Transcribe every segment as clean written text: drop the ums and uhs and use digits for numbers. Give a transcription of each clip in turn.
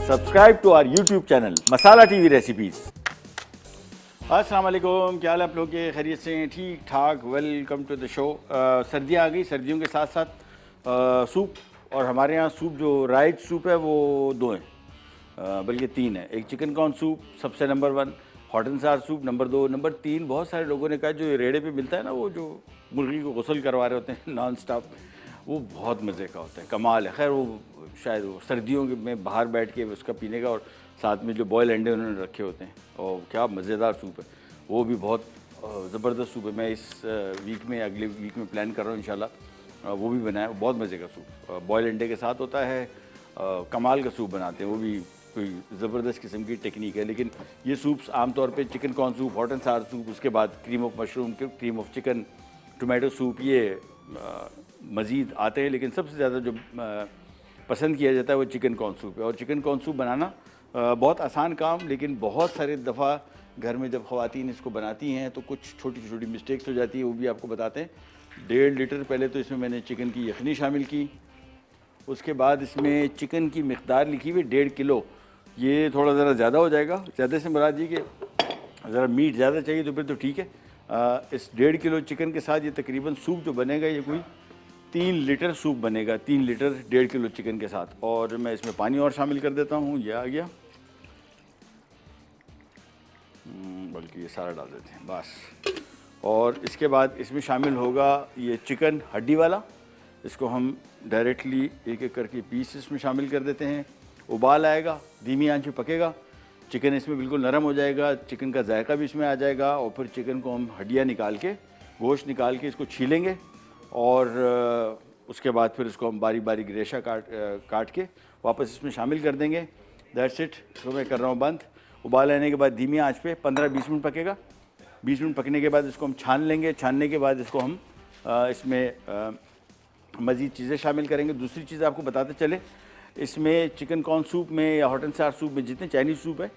Subscribe to our YouTube channel masala TV recipes. अस्सलाम वालेकुम, क्या हाल है आप लोग के? खैरियत से हैं? ठीक ठाक। Welcome to the show. सर्दियाँ आ गई, सर्दियों के साथ साथ सूप, और हमारे यहाँ सूप जो राइट सूप है वो दो हैं, बल्कि तीन है। एक चिकन कॉर्न सूप सबसे नंबर 1, हॉट एंड सार सूप नंबर 2, नंबर 3 बहुत सारे लोगों ने कहा जो रेड़े पे मिलता है ना, वो जो मुर्गी को गुस्ल करवा रहे होते हैं नॉन स्टॉप, वो बहुत मज़े का होता है, कमाल है। खैर वो शायद वो सर्दियों में बाहर बैठ के उसका पीने का, और साथ में जो बॉयल अंडे उन्होंने रखे होते हैं, और क्या मज़ेदार सूप है, वो भी बहुत ज़बरदस्त सूप है। मैं इस वीक में, अगले वीक में प्लान कर रहा हूँ इंशाल्लाह वो भी बनाया। बहुत मज़े का सूप बॉयल अंडे के साथ होता है, कमाल का सूप बनाते हैं, वो भी कोई ज़बरदस्त किस्म की टेक्निक है। लेकिन ये सूप्स आमतौर पे chicken corn soup, hot and सार सूप, उसके बाद cream of mushroom, cream of chicken, tomato soup, ये मज़ीद आते हैं। लेकिन सबसे ज़्यादा जो पसंद किया जाता है वो चिकन कॉर्न सूप है। और चिकन कॉर्न सूप बनाना बहुत आसान काम, लेकिन बहुत सारे दफ़ा घर में जब ख़वातीन इसको बनाती हैं तो कुछ छोटी छोटी मिस्टेक्स हो जाती है, वो भी आपको बताते हैं। 1.5 लीटर पहले तो इसमें मैंने चिकन की यखनी शामिल की, उसके बाद इसमें चिकन की मिक़दार लिखी हुई 1.5 किलो। ये थोड़ा ज़रा ज़्यादा हो जाएगा, ज़्यादा से मुराद ये कि ज़रा मीट ज़्यादा चाहिए तो फिर तो ठीक है। इस 1.5 किलो चिकन के साथ ये तकरीबन सूप जो बनेगा ये कोई 3 लीटर सूप बनेगा, 3 लीटर 1.5 किलो चिकन के साथ। और मैं इसमें पानी और शामिल कर देता हूँ, ये आ गया, बल्कि ये सारा डाल देते हैं बस। और इसके बाद इसमें शामिल होगा ये चिकन हड्डी वाला, इसको हम डायरेक्टली एक एक करके पीस इसमें शामिल कर देते हैं। उबाल आएगा, धीमी आंच पे पकेगा, चिकन इसमें बिल्कुल नरम हो जाएगा, चिकन का जायका भी इसमें आ जाएगा। और फिर चिकन को हम हड्डियाँ निकाल के, गोश्त निकाल के इसको छीलेंगे, और उसके बाद फिर इसको हम बारीक बारीक रेशा काट के वापस इसमें शामिल कर देंगे। That's it. इसको मैं कर रहा हूँ बंद। उबाल आने के बाद धीमी आंच पे 15-20 मिनट पकेगा। 20 मिनट पकने के बाद इसको हम छान लेंगे। छानने के बाद इसको हम इसमें मज़ीद चीज़ें शामिल करेंगे। दूसरी चीज़ आपको बताते चले, इसमें चिकन कॉर्न सूप में या हॉट एंड सार सूप में, जितने चाइनीज़ सूप है,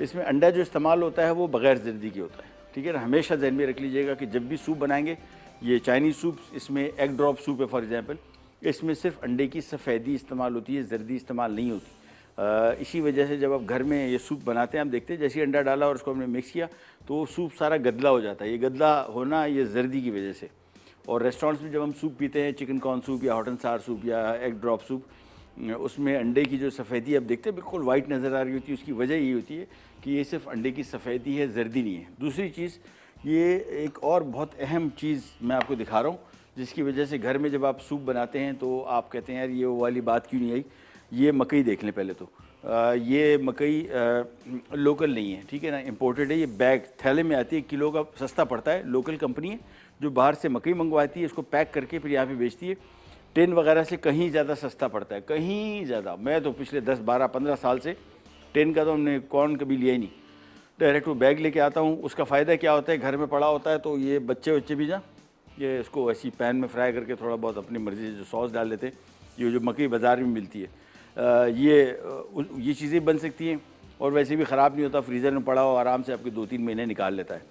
इसमें अंडा जो इस्तेमाल होता है वो बग़ैर ज़र्दी की होता है, ठीक है ना। हमेशा ज़हन में रख लीजिएगा कि जब भी सूप बनाएंगे, ये चाइनीज़ सूप, इसमें एग ड्रॉप सूप है फॉर एग्ज़ाम्पल, इसमें सिर्फ अंडे की सफ़ेदी इस्तेमाल होती है, ज़र्दी इस्तेमाल नहीं होती। इसी वजह से जब आप घर में ये सूप बनाते हैं, आप देखते हैं जैसे अंडा डाला और उसको हमने मिक्स किया तो सूप सारा गदला हो जाता है। ये गदला होना ये ज़र्दी की वजह से। और रेस्टोरेंट्स में जब हम सूप पीते हैं, चिकन कॉर्न सूप या हॉट एंड सार सूप या एग ड्रॉप सूप, उसमें अंडे की जो सफ़ेदी आप देखते हैं बिल्कुल वाइट नज़र आ रही होती है। उसकी वजह ये होती है कि ये सिर्फ अंडे की सफ़ेदी है, ज़र्दी नहीं है। दूसरी चीज़, ये एक और बहुत अहम चीज़ मैं आपको दिखा रहा हूँ, जिसकी वजह से घर में जब आप सूप बनाते हैं तो आप कहते हैं यार ये वो वाली बात क्यों नहीं आई। ये मकई देख लें पहले तो। ये मकई लोकल नहीं है, ठीक है ना, इम्पोर्टेड है। ये बैग थैले में आती है, किलो का सस्ता पड़ता है। लोकल कंपनी है जो बाहर से मकई मंगवाती है, इसको पैक करके फिर यहाँ पे बेचती है। टिन वगैरह से कहीं ज़्यादा सस्ता पड़ता है, कहीं ज़्यादा। मैं तो पिछले 10, 12, 15 साल से टिन का तो हमने कॉर्न कभी लिया ही नहीं, डायरेक्ट वो बैग लेके आता हूँ। उसका फ़ायदा क्या होता है, घर में पड़ा होता है तो ये बच्चे भी जा ये इसको ऐसी पैन में फ्राई करके थोड़ा बहुत अपनी मर्ज़ी से जो सॉस डाल देते हैं। ये जो मकई बाज़ार में मिलती है, ये चीज़ें बन सकती हैं, और वैसे भी ख़राब नहीं होता, फ्रीज़र में पड़ा हो आराम से आपके 2-3 महीने निकाल लेता है।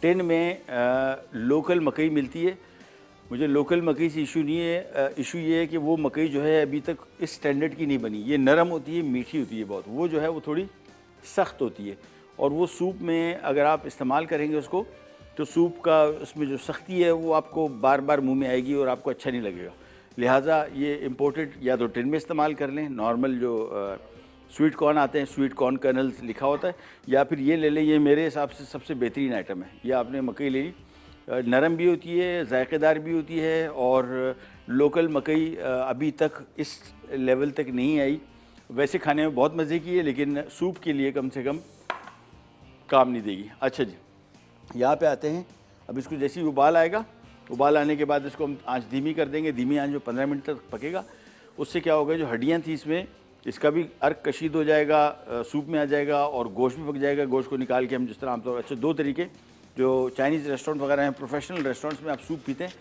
टिन में लोकल मकई मिलती है। मुझे लोकल मकई से इशू नहीं है, इशू ये है कि वो मकई जो है अभी तक इस स्टैंडर्ड की नहीं बनी। ये नरम होती है, मीठी होती है बहुत, वो जो है वो थोड़ी सख्त होती है। और वो सूप में अगर आप इस्तेमाल करेंगे उसको, तो सूप का उसमें जो सख्ती है वो आपको बार बार मुंह में आएगी और आपको अच्छा नहीं लगेगा। लिहाजा ये इम्पोर्टेड या तो टिन में इस्तेमाल कर लें, नॉर्मल जो स्वीट कॉर्न आते हैं, स्वीट कॉर्न कर्नल्स लिखा होता है, या फिर ये ले लें। ये मेरे हिसाब से सबसे बेहतरीन आइटम है। ये आपने मकई ले ली, नरम भी होती है, जायकेदार भी होती है, और लोकल मकई अभी तक इस लेवल तक नहीं आई। वैसे खाने में बहुत मज़े की है, लेकिन सूप के लिए कम से कम काम नहीं देगी। अच्छा जी, यहाँ पे आते हैं। अब इसको जैसे ही उबाल आएगा, उबाल आने के बाद इसको हम आंच धीमी कर देंगे। धीमी आंच में 15 मिनट तक पकेगा। उससे क्या होगा, जो हड्डियाँ थी इसमें, इसका भी अर्क कशीद हो जाएगा, सूप में आ जाएगा, और गोश्त भी पक जाएगा। गोश्त को निकाल के हम जिस तरह आमतौर अच्छा 2 तरीके जो चाइनीज़ रेस्टोरेंट वगैरह हैं, प्रोफेशनल रेस्टोरेंट्स में आप सूप पीते हैं,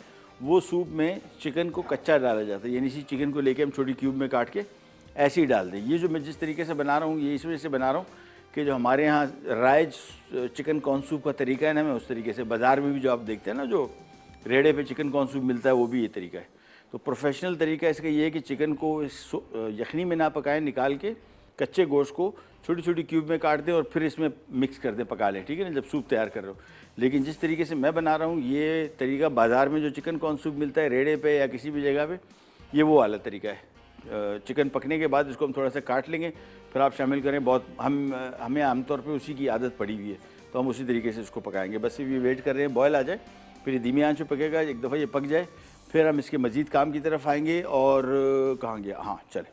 वो सूप में चिकन को कच्चा डाला जाता है, यानी इसी चिकन को लेके हम छोटी क्यूब में काट के ऐसे ही डाल दें। ये जो मैं जिस तरीके से बना रहा हूँ, ये इस वजह से बना रहा हूँ कि जो हमारे यहाँ राइज चिकन कॉर्न सूप का तरीका है ना, मैं उस तरीके से, बाज़ार में भी जो आप देखते हैं ना, जो रेड़े पे चिकन कॉर्न सूप मिलता है, वो भी ये तरीका है। तो प्रोफेशनल तरीका इसका ये है कि चिकन को इस यखनी में ना पकाएं, निकाल के कच्चे गोश्त को छोटी छोटी क्यूब में काट दें और फिर इसमें मिक्स कर दें, पका लें, ठीक है ना, जब सूप तैयार कर रहे हो। लेकिन जिस तरीके से मैं बना रहा हूँ, ये तरीका बाज़ार में जो चिकन कॉर्न सूप मिलता है रेड़े पे या किसी भी जगह पे, ये वो वाला तरीका है। चिकन पकने के बाद इसको हम थोड़ा सा काट लेंगे, फिर आप शामिल करें। बहुत हमें आमतौर पे उसी की आदत पड़ी हुई है, तो हम उसी तरीके से इसको पकाएंगे। बस ये वेट कर रहे हैं बॉयल आ जाए, फिर धीमी आंच पे पकेगा। एक दफ़ा ये पक जाए फिर हम इसके मज़ीद काम की तरफ आएंगे। और कहाँ गया, हाँ चले।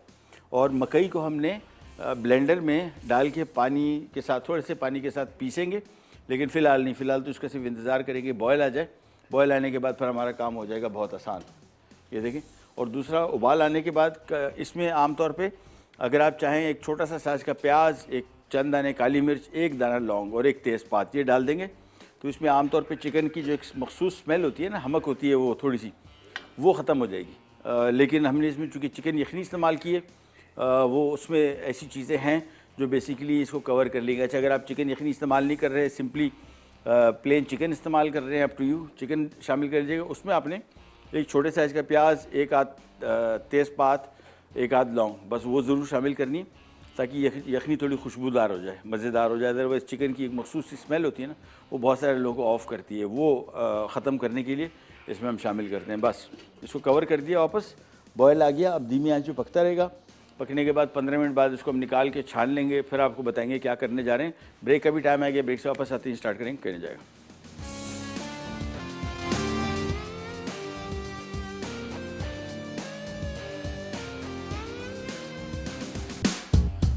और मकई को हमने ब्लेंडर में डाल के पानी के साथ, थोड़े से पानी के साथ पीसेंगे, लेकिन फ़िलहाल नहीं, फ़िलहाल तो इसका सिर्फ इंतज़ार करेंगे बॉयल आ जाए। बॉयल आने के बाद फिर हमारा काम हो जाएगा बहुत आसान, ये देखें। और दूसरा, उबाल आने के बाद इसमें आमतौर पे अगर आप चाहें एक छोटा सा साइज़ का प्याज, एक चंद दाने काली मिर्च, एक दाना लौंग और एक तेज़पात, ये डाल देंगे तो इसमें आमतौर पे चिकन की जो एक मखसूस स्मेल होती है ना, हमक होती है, वो थोड़ी सी वो ख़त्म हो जाएगी। लेकिन हमने इसमें चूँकि चिकन यखनी इस्तेमाल की है, वो उसमें ऐसी चीज़ें हैं जो बेसिकली इसको कवर कर लेंगे। अच्छा, अगर आप चिकन यखनी इस्तेमाल नहीं कर रहे, सिंपली प्लेन चिकन इस्तेमाल कर रहे हैं, अप टू यू, चिकन शामिल कर लीजिएगा। उसमें आपने एक छोटे साइज़ का प्याज, एक आध तेज़पात, एक आध लौंग, बस वो ज़रूर शामिल करनी, ताकि यखनी थोड़ी खुशबूदार हो जाए, मज़ेदार हो जाए। अदरवाइज़ चिकन की एक मखसूस स्मेल होती है ना, वो बहुत सारे लोगों को ऑफ करती है, वो ख़त्म करने के लिए इसमें हम शामिल करते हैं। बस इसको कवर कर दिया, वापस बॉयल आ गया। अब धीमी आंच पे पकता रहेगा। पकने के बाद 15 मिनट बाद इसको हम निकाल के छान लेंगे, फिर आपको बताएंगे क्या करने जा रहे हैं। ब्रेक का भी टाइम आ गया, ब्रेक से वापस आते ही स्टार्ट करेंगे, करने जाएगा।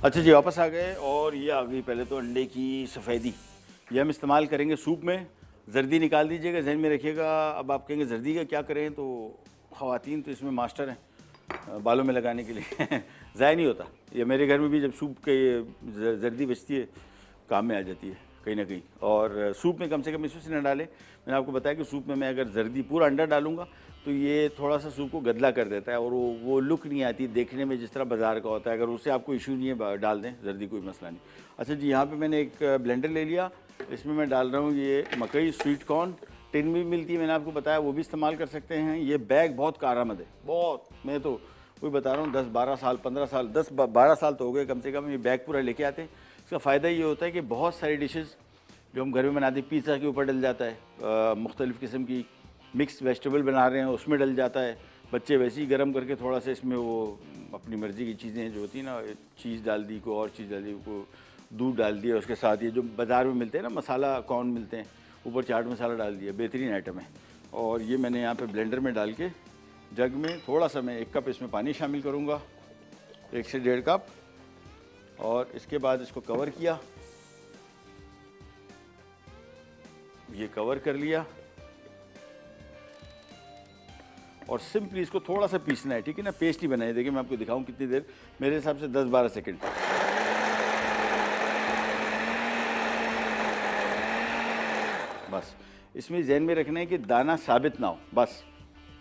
अच्छा जी, वापस आ गए और ये आ गई पहले तो अंडे की सफ़ेदी। ये हम इस्तेमाल करेंगे सूप में। जर्दी निकाल दीजिएगा, जहन में रखिएगा। अब आप कहेंगे जर्दी का क्या करें, तो ख़वातीन तो इसमें मास्टर हैं बालों में लगाने के लिए ज़ाया नहीं होता। ये मेरे घर में भी जब सूप के जर्दी बचती है, काम में आ जाती है कहीं ना कहीं। और सूप में कम से कम इसमें से न डालें। मैंने आपको बताया कि सूप में मैं अगर जर्दी पूरा अंडा डालूंगा तो ये थोड़ा सा सूप को गदला कर देता है और वो लुक नहीं आती देखने में जिस तरह बाज़ार का होता है। अगर उससे आपको इशू नहीं है, डाल दें जर्दी, कोई मसला नहीं। अच्छा जी, यहाँ पे मैंने एक ब्लेंडर ले लिया, इसमें मैं डाल रहा हूँ ये मकई स्वीट कॉर्न। टिन में भी मिलती है, मैंने आपको बताया, वो भी इस्तेमाल कर सकते हैं। ये बैग बहुत कारआमद है, बहुत। मैं तो वही बता रहा हूँ, 10-12 साल, 15 साल, 10-12 साल तो हो गए कम से कम ये बैग पूरा लेके आते हैं। इसका फ़ायदा ये होता है कि बहुत सारी डिशेज़ जो हम घर में बनाते हैं, पिज़्ज़ा के ऊपर डल जाता है, मुख्तलिफ़ किस्म की मिक्स वेजिटेबल बना रहे हैं उसमें डल जाता है। बच्चे वैसे ही गर्म करके थोड़ा सा इसमें वो अपनी मर्ज़ी की चीज़ें जो होती हैं ना, चीज़ डाल दी, को और चीज़ डाल दी, को दूध डाल दिया, उसके साथ ये जो बाज़ार में मिलते हैं ना मसाला कॉर्न मिलते हैं, ऊपर चाट मसाला डाल दिया, बेहतरीन आइटम है। और ये मैंने यहाँ पे ब्लेंडर में डाल के जग में थोड़ा सा मैं 1 कप इसमें पानी शामिल करूँगा, 1 से 1.5 कप। और इसके बाद इसको कवर किया, ये कवर कर लिया और सिंपली इसको थोड़ा सा पीसना है, ठीक है ना, पेस्ट ही बनाए। देखिए मैं आपको दिखाऊं कितनी देर, मेरे हिसाब से 10-12 सेकंड। बस इसमें जहन में रखना है कि दाना साबित ना हो, बस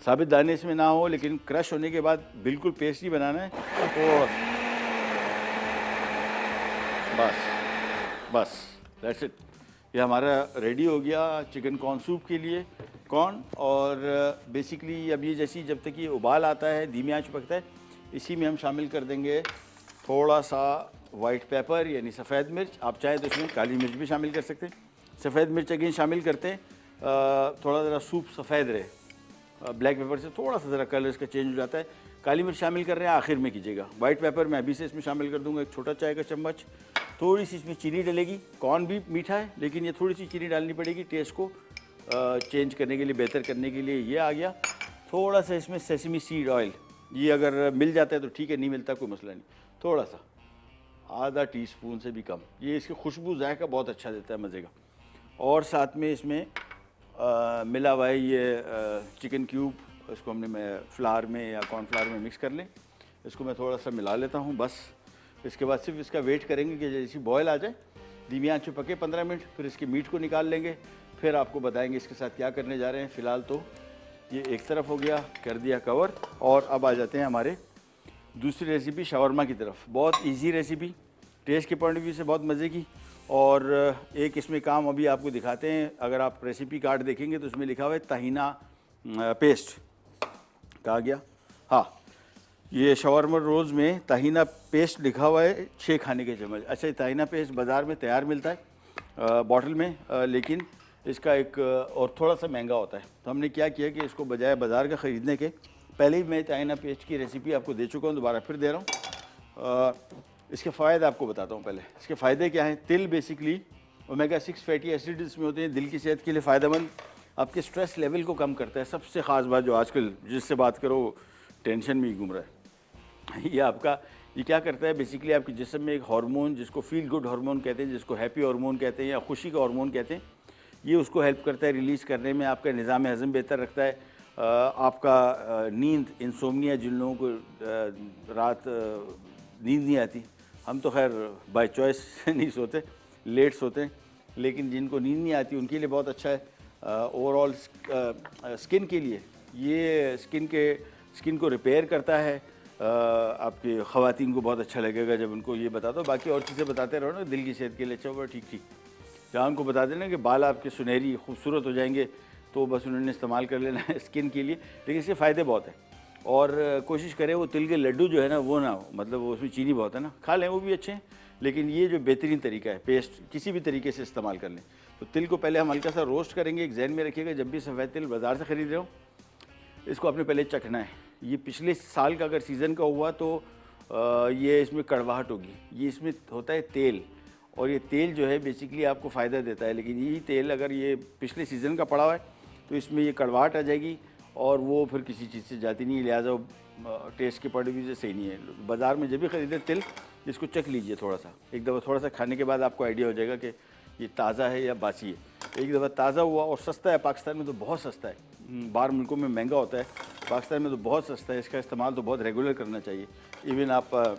साबित दाने इसमें ना हो, लेकिन क्रश होने के बाद बिल्कुल पेस्ट ही बनाना है। और बस दैट्स इट। ये हमारा रेडी हो गया चिकन कॉर्न सूप के लिए कॉर्न। और बेसिकली अब ये जैसी जब तक ये उबाल आता है, धीमी आंच पकता है, इसी में हम शामिल कर देंगे थोड़ा सा वाइट पेपर यानी सफ़ेद मिर्च। आप चाहें तो इसमें काली मिर्च भी शामिल कर सकते हैं। सफ़ेद मिर्च अगेन शामिल करते हैं, थोड़ा ज़रा सूप सफ़ेद रहे। ब्लैक पेपर से थोड़ा सा ज़रा कलर इसका चेंज हो जाता है। काली मिर्च शामिल कर रहे हैं आखिर में कीजिएगा। वाइट पेपर मैं अभी से इसमें शामिल कर दूँगा, 1 छोटा चाय का चम्मच। थोड़ी सी इसमें चीनी डलेगी, कॉर्न भी मीठा है लेकिन ये थोड़ी सी चीनी डालनी पड़ेगी टेस्ट को चेंज करने के लिए, बेहतर करने के लिए। ये आ गया थोड़ा सा इसमें सेसमी सीड ऑयल, ये अगर मिल जाता है तो ठीक है, नहीं मिलता कोई मसला नहीं। थोड़ा सा, आधा टीस्पून से भी कम, ये इसकी खुशबू जायका बहुत अच्छा देता है, मज़े का। और साथ में इसमें मिला हुआ है ये चिकन क्यूब, इसको हमने फ्लावर में या कॉर्नफ्लावर में मिक्स कर लें। इसको मैं थोड़ा सा मिला लेता हूँ बस। इसके बाद सिर्फ इसका वेट करेंगे कि जैसी बॉयल आ जाए, धीमी आंच पे पके 15 मिनट, फिर इसके मीट को निकाल लेंगे, फिर आपको बताएंगे इसके साथ क्या करने जा रहे हैं। फ़िलहाल तो ये एक तरफ हो गया, कर दिया कवर। और अब आ जाते हैं हमारे दूसरी रेसिपी शवरमा की तरफ। बहुत इजी रेसिपी, टेस्ट के पॉइंट ऑफ व्यू से बहुत मज़े की। और एक इसमें काम अभी आपको दिखाते हैं, अगर आप रेसिपी कार्ड देखेंगे तो उसमें लिखा हुआ है तहीना पेस्ट। कहा गया, हाँ, ये शवारमा रोल्स में ताहिना पेस्ट लिखा हुआ है 6 खाने के चम्मच। अच्छा, ये ताहिना पेस्ट बाज़ार में तैयार मिलता है बॉटल में, लेकिन इसका एक और थोड़ा सा महंगा होता है। तो हमने क्या किया कि इसको बजाय बाज़ार का ख़रीदने के, पहले ही मैं ताहिना पेस्ट की रेसिपी आपको दे चुका हूँ, दोबारा फिर दे रहा हूँ। इसके फ़ायदे आपको बताता हूँ। पहले इसके फ़ायदे क्या हैं। तिल बेसिकली ओमेगा 6 फैटी एसिड इसमें होते हैं, दिल की सेहत के लिए फ़ायदेमंद, आपके स्ट्रेस लेवल को कम करता है। सबसे ख़ास बात जो आजकल जिससे बात करो टेंशन में ही घूम रहा है, ये क्या करता है बेसिकली, आपके जिस्म में एक हार्मोन जिसको फील गुड हार्मोन कहते हैं, जिसको हैप्पी हार्मोन कहते हैं या खुशी का हार्मोन कहते हैं, ये उसको हेल्प करता है रिलीज़ करने में। आपका निज़ाम हज़म बेहतर रखता है। आपका नींद, इंसोम्निया, जिन लोगों को रात नींद नहीं आती, हम तो खैर बाय चॉइस नहीं सोते, लेट सोते हैं, लेकिन जिनको नींद नहीं आती उनके लिए बहुत अच्छा है। ओवरऑल स्किन के लिए ये स्किन को रिपेयर करता है। आपकी ख़वातीन को बहुत अच्छा लगेगा जब उनको ये बता दो। बाकी और चीज़ें बताते रहो ना, दिल की सेहत के लिए अच्छा हुआ, ठीक। जहाँ उनको बता देना कि बाल आपके सुनहरी खूबसूरत हो जाएंगे, तो बस उन्होंने इस्तेमाल कर लेना है स्किन के लिए। लेकिन इसके फ़ायदे बहुत हैं, और कोशिश करें वो तिल के लड्डू जो है ना, वो ना हो, मतलब वो उसमें चीनी बहुत है ना, खा लें वो भी अच्छे हैं, लेकिन ये जो बेहतरीन तरीका है, पेस्ट किसी भी तरीके से इस्तेमाल कर लें। तो तिल को पहले हम हल्का सा रोस्ट करेंगे। एक जहन में रखिएगा, जब भी सफ़ेद तिल बाज़ार से ख़रीद रहे हो, इसको आपने पहले चखना है। ये पिछले साल का अगर सीज़न का हुआ तो ये इसमें कड़वाहट होगी। ये इसमें होता है तेल, और ये तेल जो है बेसिकली आपको फ़ायदा देता है, लेकिन यही तेल अगर ये पिछले सीज़न का पड़ा हुआ है तो इसमें ये कड़वाहट आ जाएगी, और वो फिर किसी चीज़ से जाती नहीं है, लिहाजा टेस्ट के पॉइंट ऑफ व्यू से सही नहीं है। बाज़ार में जब भी ख़रीदे तिल, इसको चख लीजिए थोड़ा सा, एक दफ़ा थोड़ा सा खाने के बाद आपको आइडिया हो जाएगा कि ये ताज़ा है या बासी है। एक दफ़ा ताज़ा हुआ और सस्ता है, पाकिस्तान में तो बहुत सस्ता है, बाहर मुल्कों में महंगा होता है, पाकिस्तान में तो बहुत सस्ता है। इसका इस्तेमाल तो बहुत रेगुलर करना चाहिए। इवन आप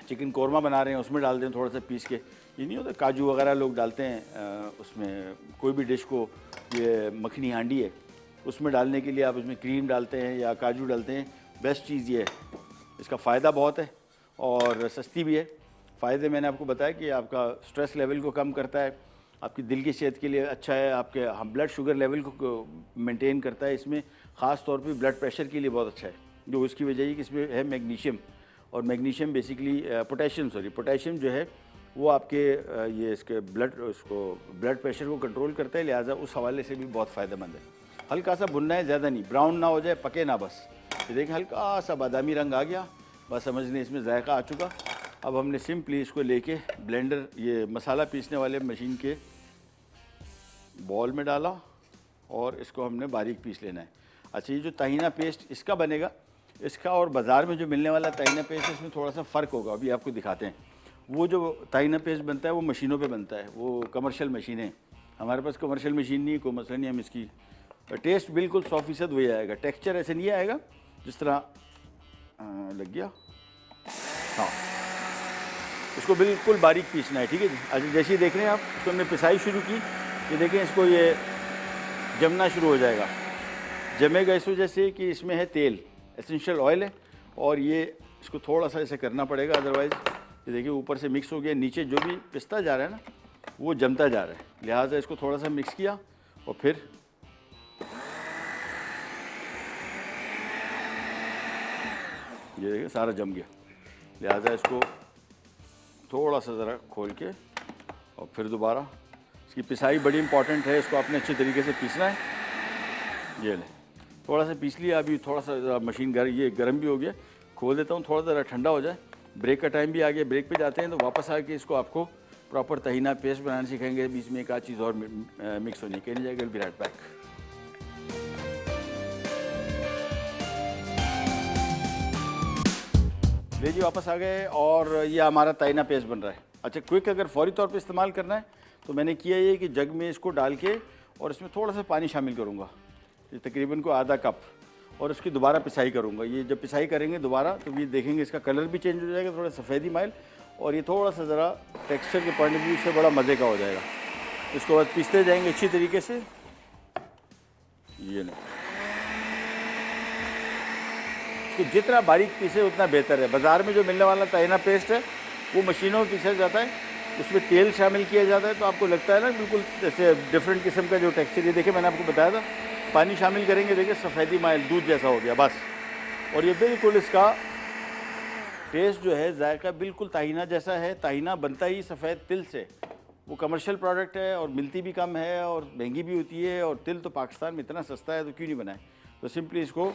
चिकन कौरमा बना रहे हैं, उसमें डाल दें थोड़ा सा पीस के, ये नहीं होता काजू वगैरह लोग डालते हैं उसमें, कोई भी डिश को, ये मखनी हांडी है उसमें डालने के लिए आप उसमें क्रीम डालते हैं या काजू डालते हैं। बेस्ट चीज़ ये है, इसका फ़ायदा बहुत है और सस्ती भी है। फ़ायदे मैंने आपको बताया कि आपका स्ट्रेस लेवल को कम करता है, आपकी दिल की सेहत के लिए अच्छा है, आपके ब्लड शुगर लेवल को मेंटेन करता है। इसमें ख़ास तौर पे ब्लड प्रेशर के लिए बहुत अच्छा है, जो इसकी वजह है कि इसमें है मैग्नीशियम, और मैग्नीशियम बेसिकली पोटेशियम जो है वो आपके ये इसके ब्लड प्रेशर को कंट्रोल करता है, लिहाजा उस हवाले से भी बहुत फ़ायदेमंद है। हल्का सा भुनना है, ज़्यादा नहीं, ब्राउन ना हो जाए, पके ना बस। ये देखें हल्का सा बादामी रंग आ गया, बस समझ लें इसमें जायका आ चुका। अब हमने सिंपली इसको लेके ब्लेंडर, ये मसाला पीसने वाले मशीन के बॉल में डाला, और इसको हमने बारीक पीस लेना है। अच्छा, ये जो ताहिना पेस्ट इसका बनेगा, इसका और बाज़ार में जो मिलने वाला ताहिना पेस्ट, इसमें थोड़ा सा फ़र्क होगा, अभी आपको दिखाते हैं। वो जो ताहिना पेस्ट बनता है वो मशीनों पे बनता है, वो कमर्शियल मशीनें। हमारे पास कमर्शियल मशीन नहीं है, कोई मसला नहीं, हम इसकी टेस्ट बिल्कुल 100% वही आएगा। टेक्सचर ऐसे नहीं आएगा जिस तरह लग गया। हाँ, इसको बिल्कुल बारीक पीसना है, ठीक है जी। अच्छा, जैसे ही देख रहे हैं आप, इसको हमने पिसाई शुरू की, ये देखें इसको ये जमना शुरू हो जाएगा। जमेगा इस वजह से कि इसमें है तेल, एसेंशियल ऑयल है, और ये इसको थोड़ा सा ऐसे करना पड़ेगा, अदरवाइज़ ये देखिए ऊपर से मिक्स हो गया, नीचे जो भी पिसता जा रहा है ना वो जमता जा रहा है, लिहाजा इसको थोड़ा सा मिक्स किया, और फिर ये देखिए सारा जम गया। लिहाजा इसको थोड़ा सा ज़रा खोल के, और फिर दोबारा इसकी पिसाई बड़ी इंपॉर्टेंट है, इसको आपने अच्छे तरीके से पीसना है। ये ले, थोड़ा सा पीस लिया, अभी थोड़ा सा मशीन ये गर्म भी हो गया, खोल देता हूँ, थोड़ा ज़रा ठंडा हो जाए। ब्रेक का टाइम भी आ गया, ब्रेक पे जाते हैं, तो वापस आके इसको आपको प्रॉपर ताहिना पेस्ट बनाना सिखाएंगे। बीच में एक आध चीज़ और मिक्स होनी कहनी जाएगी। Will be right back. ले जी, वापस आ गए, और ये हमारा ताहिना पेस्ट बन रहा है। अच्छा, क्विक अगर फौरी तौर पे इस्तेमाल करना है तो मैंने किया ये कि जग में इसको डाल के, और इसमें थोड़ा सा पानी शामिल करूँगा, ये तकरीबन को आधा कप, और उसकी दोबारा पिसाई करूँगा। ये जब पिसाई करेंगे दोबारा तो ये देखेंगे इसका कलर भी चेंज हो जाएगा, थोड़ा सफ़ेदी माइल, और ये थोड़ा सा ज़रा टेक्सचर के पॉइंट ऑफ व्यू से बड़ा मज़े का हो जाएगा। इसको बाद पीसते जाएंगे अच्छी तरीके से। ये नहीं, इसको जितना बारीक पीसे उतना बेहतर है। बाज़ार में जो मिलने वाला ताहिना पेस्ट है वो मशीनों में पीसा जाता है, उसमें तेल शामिल किया जाता है, तो आपको लगता है ना बिल्कुल जैसे डिफरेंट किस्म का जो टेक्सचर। ये देखिए मैंने आपको बताया था, पानी शामिल करेंगे, देखिए सफ़ेदी माइल दूध जैसा हो गया बस, और ये बिल्कुल इसका टेस्ट जो है जायका बिल्कुल ताहिना जैसा है। ताहिना बनता ही सफ़ेद तिल से, वो कमर्शियल प्रोडक्ट है और मिलती भी कम है और महंगी भी होती है, और तिल तो पाकिस्तान में इतना सस्ता है तो क्यों नहीं बनाए। तो सिंपली इसको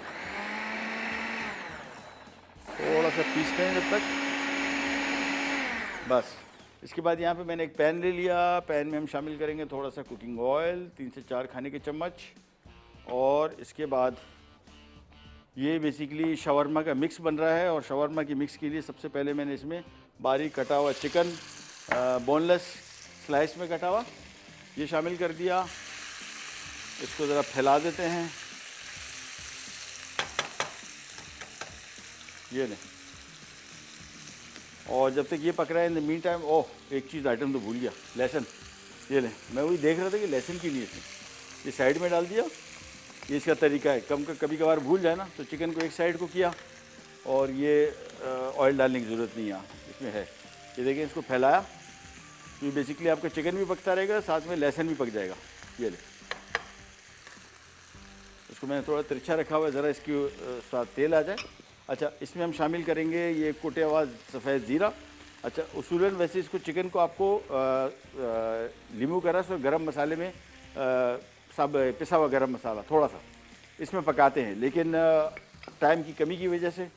थोड़ा सा पीसते हैं जब तक, बस। इसके बाद यहाँ पे मैंने एक पैन ले लिया। पैन में हम शामिल करेंगे थोड़ा सा कुकिंग ऑयल, 3 से 4 खाने के चम्मच। और इसके बाद ये बेसिकली शवरमा का मिक्स बन रहा है, और शवरमा की मिक्स के लिए सबसे पहले मैंने इसमें बारीक कटा हुआ चिकन, बोनलेस स्लाइस में कटा हुआ, ये शामिल कर दिया। इसको ज़रा फैला देते हैं, ये लें। और जब तक ये पक रहा है, इन द मीन टाइम, ओह एक चीज़ आइटम तो भूल गया, लहसुन। ये लें, मैं वही देख रहा था कि लहसुन की नहीं, इसमें ये साइड में डाल दिया। ये इसका तरीका है, कभी कभार भूल जाए ना तो चिकन को एक साइड को किया, और ये ऑयल डालने की ज़रूरत नहीं है, इसमें है। ये देखिए, इसको फैलाया तो ये बेसिकली आपका चिकन भी पकता रहेगा, साथ में लहसुन भी पक जाएगा। ये ले, इसको मैंने थोड़ा तिरछा रखा हुआ है, ज़रा इसकी साथ तेल आ जाए। अच्छा, इसमें हम शामिल करेंगे ये कुटे हुआ सफ़ेद ज़ीरा। अच्छा, उसूलन वैसे इसको चिकन को आपको लींबू का रस और गरम मसाले में सब पिसा हुआ गरम मसाला थोड़ा सा इसमें पकाते हैं, लेकिन टाइम की कमी की वजह से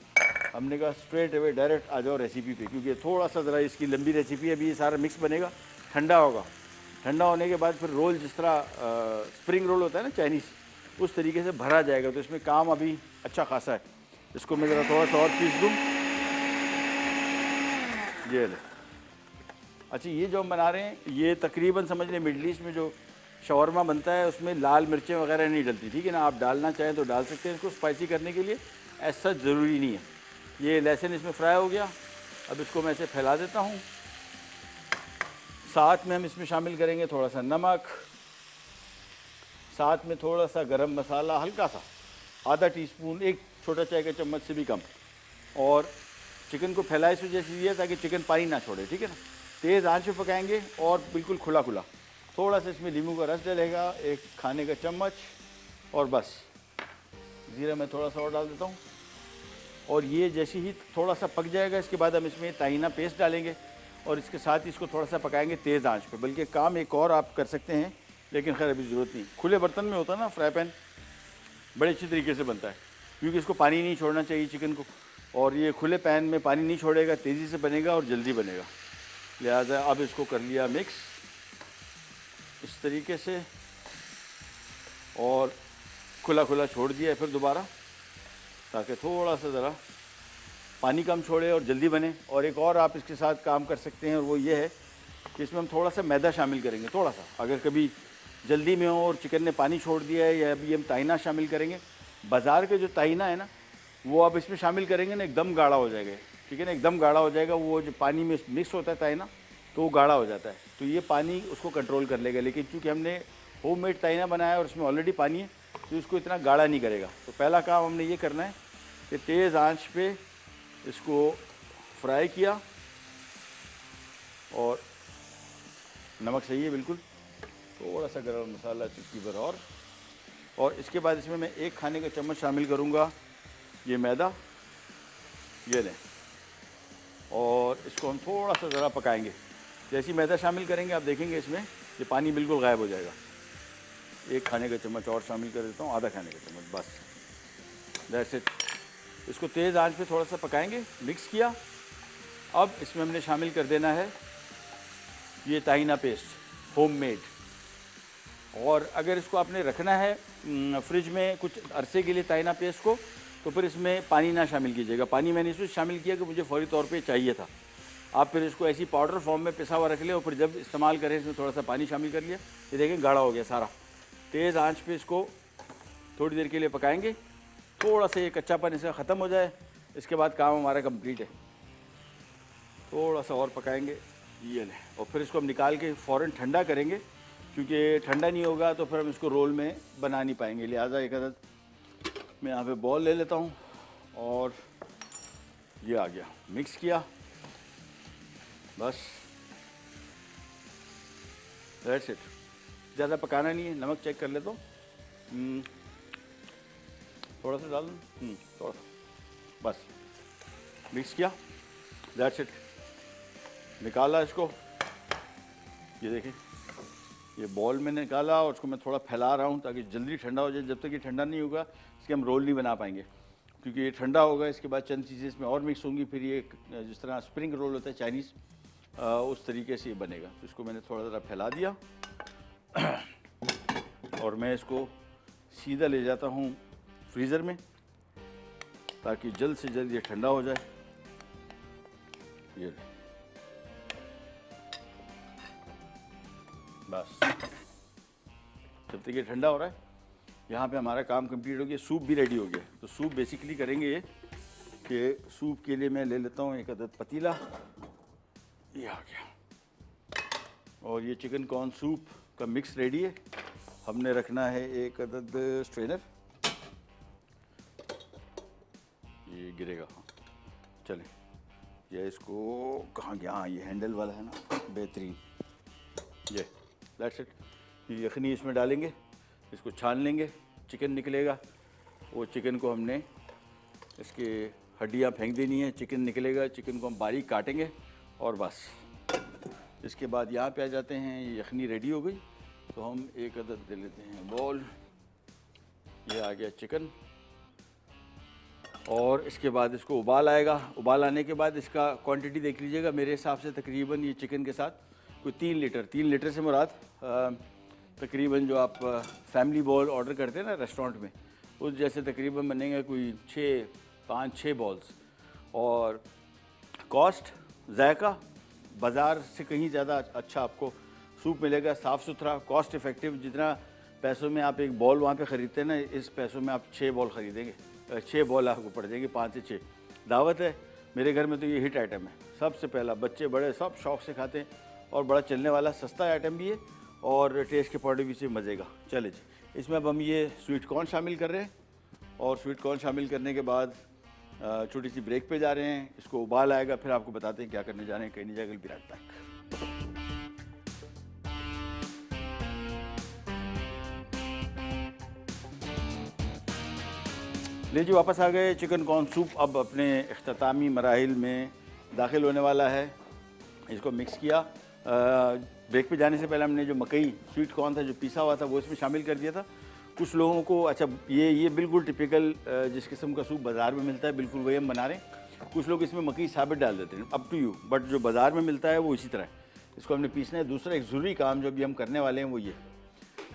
हमने कहा स्ट्रेट अवे डायरेक्ट आ जाओ रेसिपी पे, क्योंकि थोड़ा सा ज़रा इसकी लंबी रेसिपी है। अभी ये सारा मिक्स बनेगा, ठंडा होगा। ठंडा होने के बाद फिर रोल, जिस तरह स्प्रिंग रोल होता है ना चाइनीज़, उस तरीके से भरा जाएगा। तो इसमें काम अभी अच्छा खासा है। इसको मैं ज़रा थोड़ा सा और पीस दूँ, ये ले। अच्छा, ये जो हम बना रहे हैं, ये तकरीबन समझ लें मिडल ईस्ट में जो शवरमा बनता है उसमें लाल मिर्चें वगैरह नहीं डलती, ठीक है ना। आप डालना चाहें तो डाल सकते हैं इसको स्पाइसी करने के लिए, ऐसा ज़रूरी नहीं है। ये लहसुन इसमें फ्राई हो गया, अब इसको मैं ऐसे फैला देता हूँ। साथ में हम इसमें शामिल करेंगे थोड़ा सा नमक, साथ में थोड़ा सा गरम मसाला, हल्का सा आधा टीस्पून, एक छोटा चाय का चम्मच से भी कम। और चिकन को फैलाए इस वजह से दिया ताकि चिकन पानी ना छोड़े, ठीक है ना। तेज़ आंच पे पकाएंगे और बिल्कुल खुला खुला। थोड़ा सा इसमें नींबू का रस डलेगा, एक खाने का चम्मच, और बस ज़ीरा मैं थोड़ा सा और डाल देता हूँ। और ये जैसे ही थोड़ा सा पक जाएगा, इसके बाद हम इसमें ताहिना पेस्ट डालेंगे, और इसके साथ ही इसको थोड़ा सा पकाएंगे तेज़ आंच पे। बल्कि काम एक और आप कर सकते हैं, लेकिन खैर अभी ज़रूरत नहीं। खुले बर्तन में होता है ना फ्राई पैन, बड़े अच्छी तरीके से बनता है, क्योंकि इसको पानी नहीं छोड़ना चाहिए चिकन को, और ये खुले पैन में पानी नहीं छोड़ेगा, तेज़ी से बनेगा और जल्दी बनेगा। लिहाजा अब इसको कर लिया मिक्स इस तरीके से, और खुला खुला छोड़ दिया है फिर दोबारा, ताकि थोड़ा सा ज़रा पानी कम छोड़े और जल्दी बने। और एक और आप इसके साथ काम कर सकते हैं, और वो ये है कि इसमें हम थोड़ा सा मैदा शामिल करेंगे, थोड़ा सा। अगर कभी जल्दी में हो और चिकन ने पानी छोड़ दिया है, या अभी हम ताहिना शामिल करेंगे, बाज़ार के जो ताहिना है ना, वो आप इसमें शामिल करेंगे ना, एकदम गाढ़ा हो जाएगा, ठीक है ना, एकदम गाढ़ा हो जाएगा। वो जो पानी में मिक्स होता है ताहिना, तो वो गाढ़ा हो जाता है, तो ये पानी उसको कंट्रोल कर लेगा। लेकिन चूँकि हमने होममेड ताहिना बनाया और उसमें ऑलरेडी पानी है, तो इसको इतना गाढ़ा नहीं करेगा। तो पहला काम हमने ये करना है कि तेज़ आंच पे इसको फ्राई किया, और नमक सही है बिल्कुल, थोड़ा सा गरम मसाला चुटकी भर और इसके बाद इसमें मैं एक खाने का चम्मच शामिल करूँगा ये मैदा, ये लें। और इसको हम थोड़ा सा ज़रा पकाएंगे। जैसे ही मैदा शामिल करेंगे आप देखेंगे इसमें ये पानी बिल्कुल गायब हो जाएगा। एक खाने का चम्मच और शामिल कर देता हूँ, आधा खाने का चम्मच, बस, दैट्स इट। इसको तेज़ आंच पे थोड़ा सा पकाएंगे। मिक्स किया, अब इसमें हमने शामिल कर देना है ये ताहिना पेस्ट होममेड। और अगर इसको आपने रखना है फ्रिज में कुछ अरसे के लिए ताहिना पेस्ट को, तो फिर इसमें पानी ना शामिल कीजिएगा। पानी मैंने इसमें शामिल किया कि मुझे फौरी तौर पे चाहिए था। आप फिर इसको ऐसी पाउडर फॉर्म में पिसा हुआ रख लें, और फिर जब इस्तेमाल करें इसमें थोड़ा सा पानी शामिल कर लिया। ये देखें गाढ़ा हो गया सारा। तेज़ आंच पे इसको थोड़ी देर के लिए पकाएंगे, थोड़ा सा ये कच्चापन इसका ख़त्म हो जाए, इसके बाद काम हमारा कंप्लीट है। थोड़ा सा और पकाएंगे, ये लें। और फिर इसको हम निकाल के फ़ौरन ठंडा करेंगे, क्योंकि ठंडा नहीं होगा तो फिर हम इसको रोल में बना नहीं पाएंगे। लिहाजा एक अदद मैं यहाँ पे बॉल ले लेता हूँ, और ये आ गया, मिक्स किया, बस, दैट्स इट। ज़्यादा पकाना नहीं है। नमक चेक कर लेता हूँ, थोड़ा सा डाल दूँ, थोड़ा सा, बस। मिक्स किया, दैट्स इट। निकाला इसको, ये देखिए ये बॉल में निकाला और उसको मैं थोड़ा फैला रहा हूँ ताकि जल्दी ठंडा हो जाए। जब तक ये ठंडा नहीं होगा इसके हम रोल नहीं बना पाएंगे, क्योंकि ये ठंडा होगा इसके बाद चंद चीज़ें इसमें और मिक्स होंगी, फिर ये जिस तरह स्प्रिंग रोल होता है चाइनीज़, उस तरीके से ये बनेगा। तो इसको मैंने थोड़ा ज़रा फैला दिया और मैं इसको सीधा ले जाता हूँ फ्रीज़र में ताकि जल्द से जल्द ये ठंडा हो जाए। ये बस जब तक ये ठंडा हो रहा है यहाँ पे हमारा काम कंप्लीट हो गया। सूप भी रेडी हो गया। तो सूप बेसिकली करेंगे ये कि सूप के लिए मैं ले लेता हूँ एक अदद पतीला, ये आ गया, और ये चिकन कॉर्न सूप का मिक्स रेडी है। हमने रखना है एक अदद स्ट्रेनर, ये गिरेगा, हाँ चलें, ये इसको कहाँ गया, हाँ ये हैंडल वाला है ना, बेहतरीन, ये दैट्स इट। ये यखनी इसमें डालेंगे, इसको छान लेंगे, चिकन निकलेगा, वो चिकन को हमने इसके हड्डियाँ फेंक देनी है, चिकन निकलेगा, चिकन को हम बारीक काटेंगे और बस। इसके बाद यहाँ पे आ जाते हैं, ये यखनी रेडी हो गई तो हम एक अदद दे लेते हैं बॉल, ये आ गया चिकन, और इसके बाद इसको उबाल आएगा। उबाल आने के बाद इसका क्वांटिटी देख लीजिएगा, मेरे हिसाब से तकरीबन ये चिकन के साथ कोई 3 लीटर से मुराद तकरीबन जो आप फैमिली बॉल ऑर्डर करते हैं ना रेस्टोरेंट में, उस जैसे तकरीबन बनेंगे कोई 5-6 बॉल्स। और कॉस्ट जायका बाज़ार से कहीं ज़्यादा अच्छा आपको सूप मिलेगा, साफ़ सुथरा, कॉस्ट इफ़ेक्टिव। जितना पैसों में आप एक बॉल वहाँ पे ख़रीदते हैं ना, इस पैसों में आप 6 बॉल ख़रीदेंगे, 6 बॉल आपको पड़ जाएंगे, 5 से 6। दावत है मेरे घर में तो ये हिट आइटम है, सबसे पहला, बच्चे बड़े सब शौक़ से खाते हैं और बड़ा चलने वाला सस्ता आइटम भी है और टेस्ट के पॉइंट ऑफ व्यू से मज़े का। चले जी, इसमें अब हम ये स्वीट कॉर्न शामिल कर रहे हैं और स्वीट कॉर्न शामिल करने के बाद छोटी सी ब्रेक पे जा रहे हैं। इसको उबाल आएगा, फिर आपको बताते हैं क्या करने जा रहे हैं, कहीं नहीं जाएगा, बी राइट बैक। ले जी, वापस आ गए। चिकन कॉर्न सूप अब अपने इख्तितामी मराहिल में दाखिल होने वाला है। इसको मिक्स किया, ब्रेक पे जाने से पहले हमने जो मकई स्वीट कॉर्न था जो पिसा हुआ था वो इसमें शामिल कर दिया था। कुछ लोगों को, अच्छा ये बिल्कुल टिपिकल जिस किस्म का सूप बाज़ार में मिलता है बिल्कुल वही हम बना रहे हैं। कुछ लोग इसमें मकई साबित डाल देते हैं, अप टू यू, बट जो बाज़ार में मिलता है वो इसी तरह है। इसको हमने पीसना है। दूसरा एक ज़रूरी काम जो अभी हम करने वाले हैं वो ये,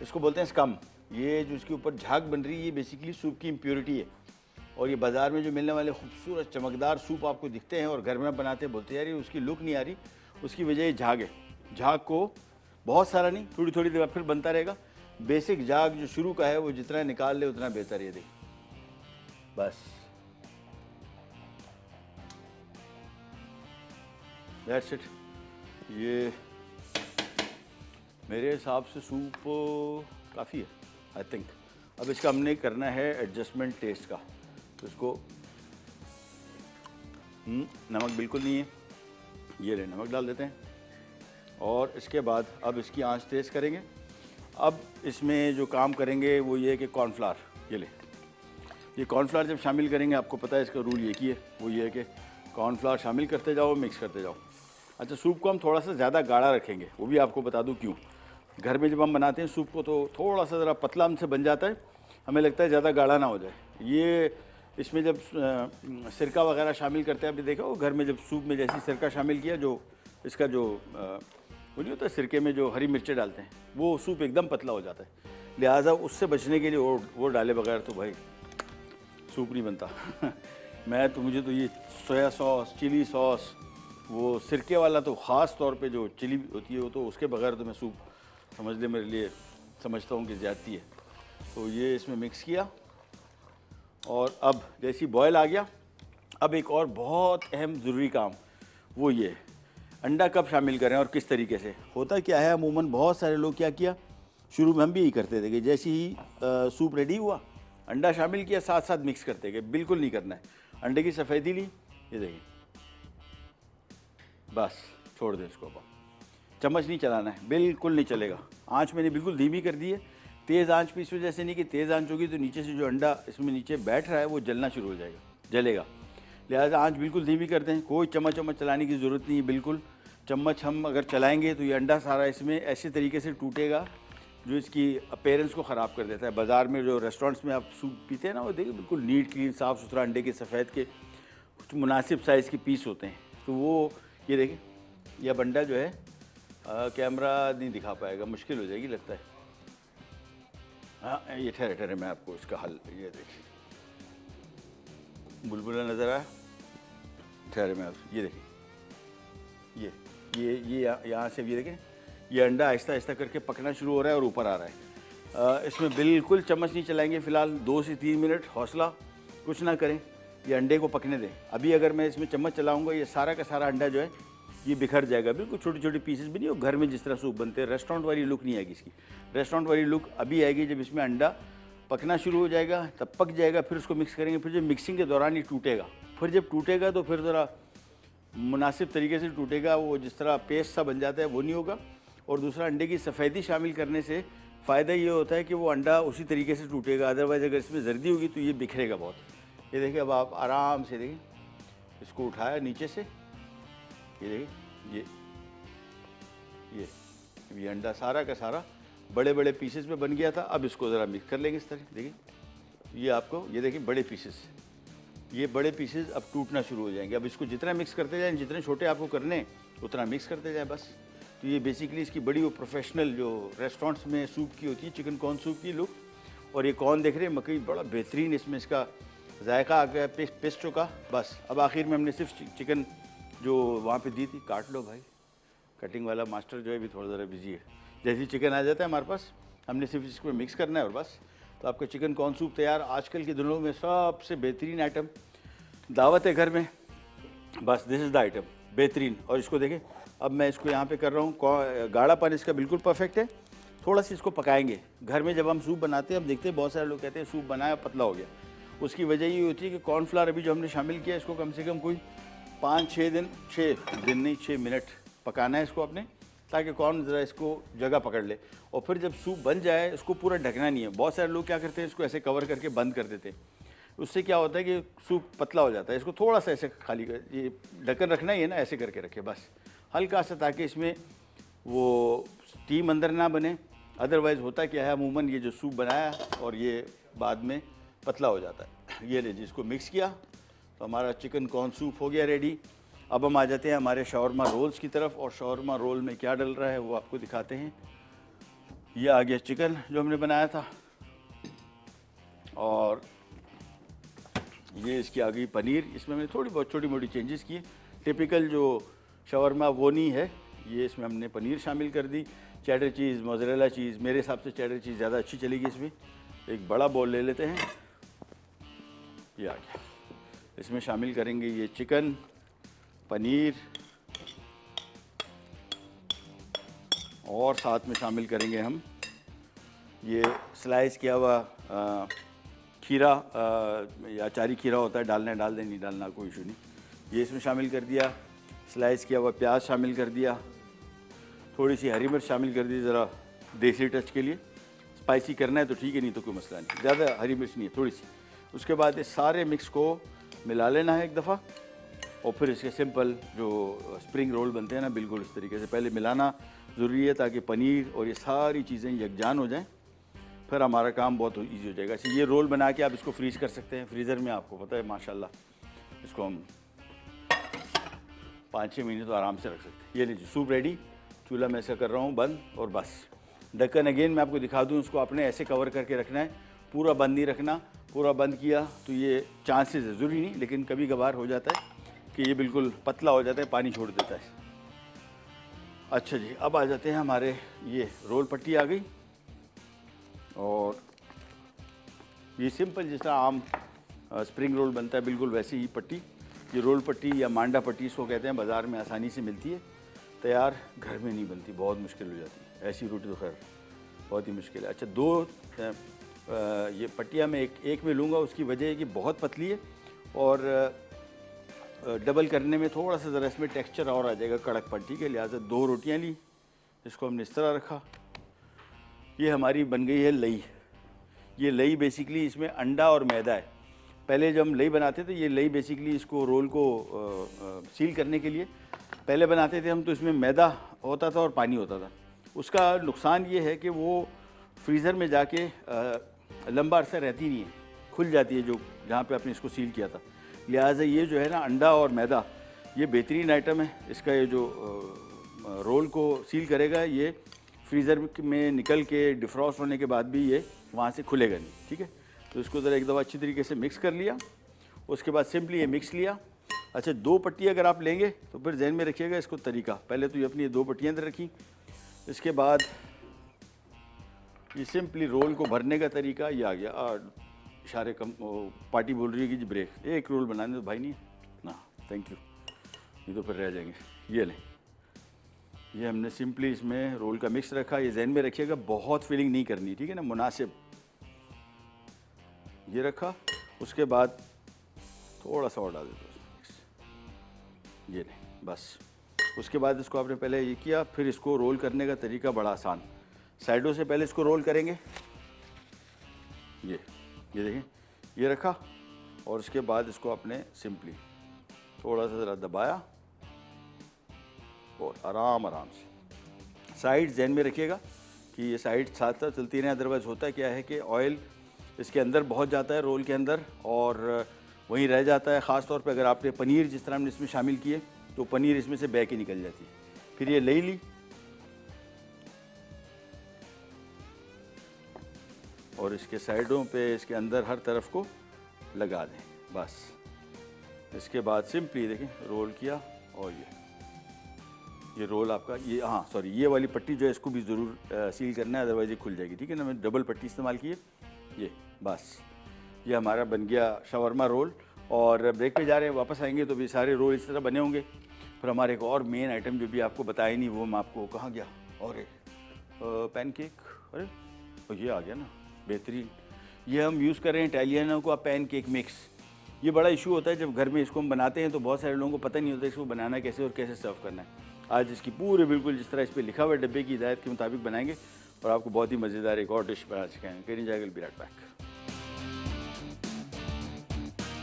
इसको बोलते हैं स्कम। ये जो इसके ऊपर झाग बन रही है ये बेसिकली सूप की इम्प्योरिटी है। और ये बाज़ार में जो मिलने वाले खूबसूरत चमकदार सूप आपको दिखते हैं और घर में बनाते हैं, बोलते हैं यार ये उसकी लुक नहीं आ रही, उसकी वजह ये झाग है। झाग को बहुत सारा नहीं, थोड़ी थोड़ी देर फिर बनता रहेगा। बेसिक झाग जो शुरू का है वो जितना निकाल ले उतना बेहतर है। देखिए बस, दैट्स इट। ये मेरे हिसाब से सूप काफ़ी है, आई थिंक। अब इसका हमने करना है एडजस्टमेंट टेस्ट का। तो इसको नमक बिल्कुल नहीं है, ये ले नमक डाल देते हैं और इसके बाद अब इसकी आंच तेज़ करेंगे। अब इसमें जो काम करेंगे वो ये है कि कॉर्नफ्लावर, ये ले, ये कॉर्नफ्लावर जब शामिल करेंगे, आपको पता है इसका रूल एक ही है, वो ये है कि कॉर्नफ्लावर शामिल करते जाओ, मिक्स करते जाओ। अच्छा, सूप को हम थोड़ा सा ज़्यादा गाढ़ा रखेंगे, वो भी आपको बता दूं क्यों। घर में जब हम बनाते हैं सूप को तो थोड़ा सा ज़रा पतला हमसे बन जाता है, हमें लगता है ज़्यादा गाढ़ा ना हो जाए। ये इसमें जब सिरका वगैरह शामिल करते हैं, आपने देखा हो घर में जब सूप में जैसी सिरका शामिल किया, जो इसका जो वो नहीं होता सिरके में जो हरी मिर्चें डालते हैं, वो सूप एकदम पतला हो जाता है। लिहाजा उससे बचने के लिए वो डाले बगैर तो भाई सूप नहीं बनता। मुझे तो ये सोया सॉस, चिली सॉस, वो सिरके वाला तो ख़ास तौर पे जो चिली होती है वो तो उसके बगैर तो मैं सूप समझ ले मेरे लिए समझता हूँ कि ज़्यादती है। तो ये इसमें मिक्स किया और अब जैसी बॉयल आ गया, अब एक और बहुत अहम ज़रूरी काम वो ये, अंडा कब शामिल करें और किस तरीके से। होता क्या है, अमूमन बहुत सारे लोग क्या किया, शुरू में हम भी यही करते थे कि जैसे ही सूप रेडी हुआ अंडा शामिल किया, साथ साथ मिक्स करते गए। बिल्कुल नहीं करना है। अंडे की सफ़ेदी ली, ये देखिए, बस छोड़ दें इसको। अब चम्मच नहीं चलाना है, बिल्कुल नहीं चलेगा। आंच मैंने बिल्कुल धीमी कर दी है। तेज़ आंच भी इस वजह से नहीं कि तेज़ आंच होगी तो नीचे से जो अंडा इसमें नीचे बैठ रहा है वो जलना शुरू हो जाएगा, जलेगा। लिहाजा आंच बिल्कुल धीमी कर दें, कोई चम्मच चम्मच चलाने की ज़रूरत नहीं है बिल्कुल। चम्मच हम अगर चलाएंगे तो ये अंडा सारा इसमें ऐसे तरीके से टूटेगा जो इसकी अपीयरेंस को ख़राब कर देता है। बाज़ार में जो रेस्टोरेंट्स में आप सूप पीते हैं ना, वो देखिए बिल्कुल नीट क्लीन साफ़ सुथरा अंडे के सफ़ेद के कुछ मुनासिब साइज़ के पीस होते हैं। तो वो ये देखिए, यह अंडा जो है कैमरा नहीं दिखा पाएगा, मुश्किल हो जाएगी लगता है। हाँ ये ठहरे ठहरे मैं आपको इसका हल, ये देखिए बुलबुला नज़र आया, ठहरे मैं आप ये देखिए, ये यहाँ से ये देखें, ये अंडा आहिस्ता आहिस्ता करके पकना शुरू हो रहा है और ऊपर आ रहा है। इसमें बिल्कुल चम्मच नहीं चलाएंगे फ़िलहाल, 2 से 3 मिनट हौसला, कुछ ना करें, ये अंडे को पकने दें। अभी अगर मैं इसमें चम्मच चलाऊंगा ये सारा का सारा अंडा जो है ये बिखर जाएगा, बिल्कुल छोटे छोटे पीसेस भी नहीं हो, घर में जिस तरह सूप बनते हैं। रेस्टोरेंट वाली लुक नहीं आएगी इसकी। रेस्टोरेंट वाली लुक अभी आएगी जब इसमें अंडा पकना शुरू हो जाएगा, तब पक जाएगा, फिर उसको मिक्स करेंगे, फिर जब मिक्सिंग के दौरान ये टूटेगा, फिर जब टूटेगा तो फिर ज़रा मुनासिब तरीके से टूटेगा, वो जिस तरह पेस्ट सा बन जाता है वो नहीं होगा। और दूसरा, अंडे की सफ़ेदी शामिल करने से फ़ायदा ये होता है कि वो अंडा उसी तरीके से टूटेगा, अदरवाइज़ अगर इसमें जर्दी होगी तो ये बिखरेगा बहुत। ये देखिए, अब आप आराम से देखिए, इसको उठाया नीचे से, ये देखिए, ये अंडा सारा का सारा बड़े बड़े पीसेस में बन गया था। अब इसको ज़रा मिक्स कर लेंगे इस तरह, देखिए ये आपको, ये देखिए बड़े पीसेस, ये बड़े पीसेस अब टूटना शुरू हो जाएंगे। अब इसको जितना मिक्स करते जाएं, जितने छोटे आपको करने उतना मिक्स करते जाएं बस। तो ये बेसिकली इसकी बड़ी वो प्रोफेशनल जो रेस्टोरेंट्स में सूप की होती है, चिकन कॉर्न सूप की लुक। और ये कॉर्न देख रहे हैं, मकई बड़ा बेहतरीन इसमें इसका जायका आ गया पेस्टो का। बस अब आखिर में हमने सिर्फ चिकन जो वहाँ पे दी थी, काट लो भाई, कटिंग वाला मास्टर जो है भी थोड़ा ज़रा बिजी है। जैसे ही चिकन आ जाता है हमारे पास, हमने सिर्फ इसको मिक्स करना है और बस, तो आपका चिकन कॉर्न सूप तैयार। आजकल के दिनों में सबसे बेहतरीन आइटम, दावत है घर में, बस दिस इज़ द आइटम, बेहतरीन। और इसको देखें, अब मैं इसको यहाँ पे कर रहा हूँ, गाढ़ापन इसका बिल्कुल परफेक्ट है। थोड़ा सा इसको पकाएंगे। घर में जब हम सूप बनाते हैं, हम देखते हैं बहुत सारे लोग कहते हैं सूप बनाया पतला हो गया। उसकी वजह ये होती है कि कॉर्नफ्लावर अभी जो हमने शामिल किया, इसको कम से कम कोई 5-6 दिन, 6 दिन नहीं 6 मिनट पकाना है इसको अपने, ताकि कॉर्न ज़रा इसको जगह पकड़ ले। और फिर जब सूप बन जाए, इसको पूरा ढकना नहीं है। बहुत सारे लोग क्या करते हैं, इसको ऐसे कवर करके बंद कर देते हैं। उससे क्या होता है कि सूप पतला हो जाता है। इसको थोड़ा सा ऐसे खाली कर, ये ढक्कन रखना ही है ना, ऐसे करके रखे बस हल्का सा, ताकि इसमें वो स्टीम अंदर ना बने। अदरवाइज़ होता क्या है, अमूमन ये जो सूप बनाया और ये बाद में पतला हो जाता है। ये ले जिसको मिक्स किया तो हमारा चिकन कॉर्न सूप हो गया रेडी। अब हम आ जाते हैं हमारे शॉर्मा रोल्स की तरफ, और शॉर्मा रोल में क्या डल रहा है वो आपको दिखाते हैं। ये आ गया चिकन जो हमने बनाया था, और ये इसकी आ गई पनीर। इसमें हमने थोड़ी बहुत छोटी मोटी चेंजेस किए। टिपिकल जो शवरमा वो नहीं है, ये इसमें हमने पनीर शामिल कर दी, चेडर चीज़, मोज़रेला चीज़। मेरे हिसाब से चेडर चीज़ ज़्यादा अच्छी चलेगी इसमें। एक बड़ा बॉल ले लेते हैं, ये आ गया। इसमें शामिल करेंगे ये चिकन, पनीर, और साथ में शामिल करेंगे हम ये स्लाइस किया हुआ खीरा, या चारी खीरा होता है, डालना है डाल दें, नहीं डालना कोई इशू नहीं। ये इसमें शामिल कर दिया, स्लाइस किया हुआ प्याज शामिल कर दिया, थोड़ी सी हरी मिर्च शामिल कर दी ज़रा देसी टच के लिए। स्पाइसी करना है तो ठीक है, नहीं तो कोई मसला नहीं, ज़्यादा हरी मिर्च नहीं है, थोड़ी सी। उसके बाद इस सारे मिक्स को मिला लेना है एक दफ़ा, और फिर इसके सिंपल जो स्प्रिंग रोल बनते हैं ना, बिल्कुल इस तरीके से पहले मिलाना ज़रूरी है, ताकि पनीर और ये सारी चीज़ें यकजान हो जाएं। फिर हमारा काम बहुत ईजी हो जाएगा। अच्छा, ये रोल बना के आप इसको फ्रीज़ कर सकते हैं फ्रीज़र में, आपको पता है माशाल्लाह इसको हम 5-6 महीने तो आराम से रख सकते हैं। ये लीजिए सूप रेडी। चूल्हा में ऐसा कर रहा हूँ बंद, और बस ढक्कन अगेन मैं आपको दिखा दूँ, उसको आपने ऐसे कवर करके रखना है, पूरा बंद नहीं रखना। पूरा बंद किया तो ये चांसेस है, ज़रूरी नहीं, लेकिन कभी कभार हो जाता है कि ये बिल्कुल पतला हो जाता है, पानी छोड़ देता है। अच्छा जी, अब आ जाते हैं हमारे, ये रोल पट्टी आ गई, और ये सिंपल जिस तरह आम स्प्रिंग रोल बनता है बिल्कुल वैसी ही पट्टी, ये रोल पट्टी या मांडा पट्टी इसको कहते हैं, बाज़ार में आसानी से मिलती है तैयार। घर में नहीं बनती, बहुत मुश्किल हो जाती है ऐसी रोटी, तो खैर बहुत ही मुश्किल है। अच्छा, 2 ये पट्टियाँ मैं एक में लूँगा, उसकी वजह है कि बहुत पतली है, और डबल करने में थोड़ा सा ज़रा इसमें टेक्सचर और आ जाएगा कड़क पट्टी के, लिहाजा 2 रोटियाँ ली, इसको हमने इस तरह रखा। ये हमारी बन गई है लई। ये लई बेसिकली इसमें अंडा और मैदा है। पहले जब हम लई बनाते थे, ये लई बेसिकली इसको रोल को सील करने के लिए पहले बनाते थे हम, तो इसमें मैदा होता था और पानी होता था। उसका नुकसान ये है कि वो फ्रीज़र में जाके लंबा अरसा रहती नहीं है, खुल जाती है जो जहाँ पे आपने इसको सील किया था। लिहाजा ये जो है ना अंडा और मैदा, ये बेहतरीन आइटम है। इसका ये जो रोल को सील करेगा, ये फ्रीज़र में निकल के डिफ्रॉस्ट होने के बाद भी ये वहाँ से खुलेगा नहीं, ठीक है। तो इसको ज़रा एक दफ़ा अच्छी तरीके से मिक्स कर लिया। उसके बाद सिंपली ये मिक्स लिया। अच्छा, 2 पट्टी अगर आप लेंगे तो फिर जहन में रखिएगा इसको तरीका। पहले तो ये अपनी 2 पट्टियाँ अंदर रखी, इसके बाद ये सिंपली रोल को भरने का तरीका ये आ गया। इशारे कम पार्टी बोल रही है कि जी ब्रेक, एक रोल बनाने तो भाई नहीं ना, थैंक यू, ये तो फिर रह जाएंगे। ये लें, ये हमने सिंपली इसमें रोल का मिक्स रखा। ये जहन में रखिएगा बहुत फिलिंग नहीं करनी, ठीक है ना, मुनासिब। ये रखा, उसके बाद थोड़ा सा और डाल देते उसमें, ये नहीं बस। उसके बाद इसको आपने पहले ये किया, फिर इसको रोल करने का तरीका बड़ा आसान। साइडों से पहले इसको रोल करेंगे, ये देखें, ये रखा, और उसके बाद इसको आपने सिंपली थोड़ा सा ज़रा दबाया और आराम से साइड जहन में रखिएगा कि ये साइड साथ साथ चलती रहें। अदरवाइज़ होता क्या है कि ऑयल इसके अंदर बहुत जाता है रोल के अंदर और वहीं रह जाता है। ख़ास तौर पे अगर आपने पनीर जिस तरह हमने इसमें शामिल किए तो पनीर इसमें से बह के निकल जाती है। फिर ये ले ली और इसके साइडों पे, इसके अंदर हर तरफ को लगा दें बस। इसके बाद सिंपली देखें रोल किया और ये रोल आपका ये, हाँ सॉरी, ये वाली पट्टी जो है इसको भी ज़रूर सील करना है, अदरवाइज़ ये खुल जाएगी, ठीक है ना। मैंने डबल पट्टी इस्तेमाल की है। ये बस, ये हमारा बन गया शवरमा रोल। और ब्रेक पे जा रहे हैं, वापस आएंगे तो भी सारे रोल इस तरह बने होंगे। फिर हमारे एक और मेन आइटम जो भी आपको बताया नहीं, वो मैं आपको, कहाँ गया, और पैनकेक, अरे ये आ गया ना, बेहतरीन। ये हम यूज़ कर रहे हैं इटालियनों का पैनकेक मिक्स। ये बड़ा इशू होता है जब घर में इसको हम बनाते हैं तो बहुत सारे लोगों को पता नहीं होता इसको बनाना कैसे और कैसे सर्व करना है। आज इसकी पूरे बिल्कुल जिस तरह इस पर लिखा हुआ है डब्बे की हिदायत के मुताबिक बनाएंगे और आपको बहुत ही मज़ेदार एक और डिश बना सिखाएंगे। कहीं नहीं जाएगा, बी राइट बैक।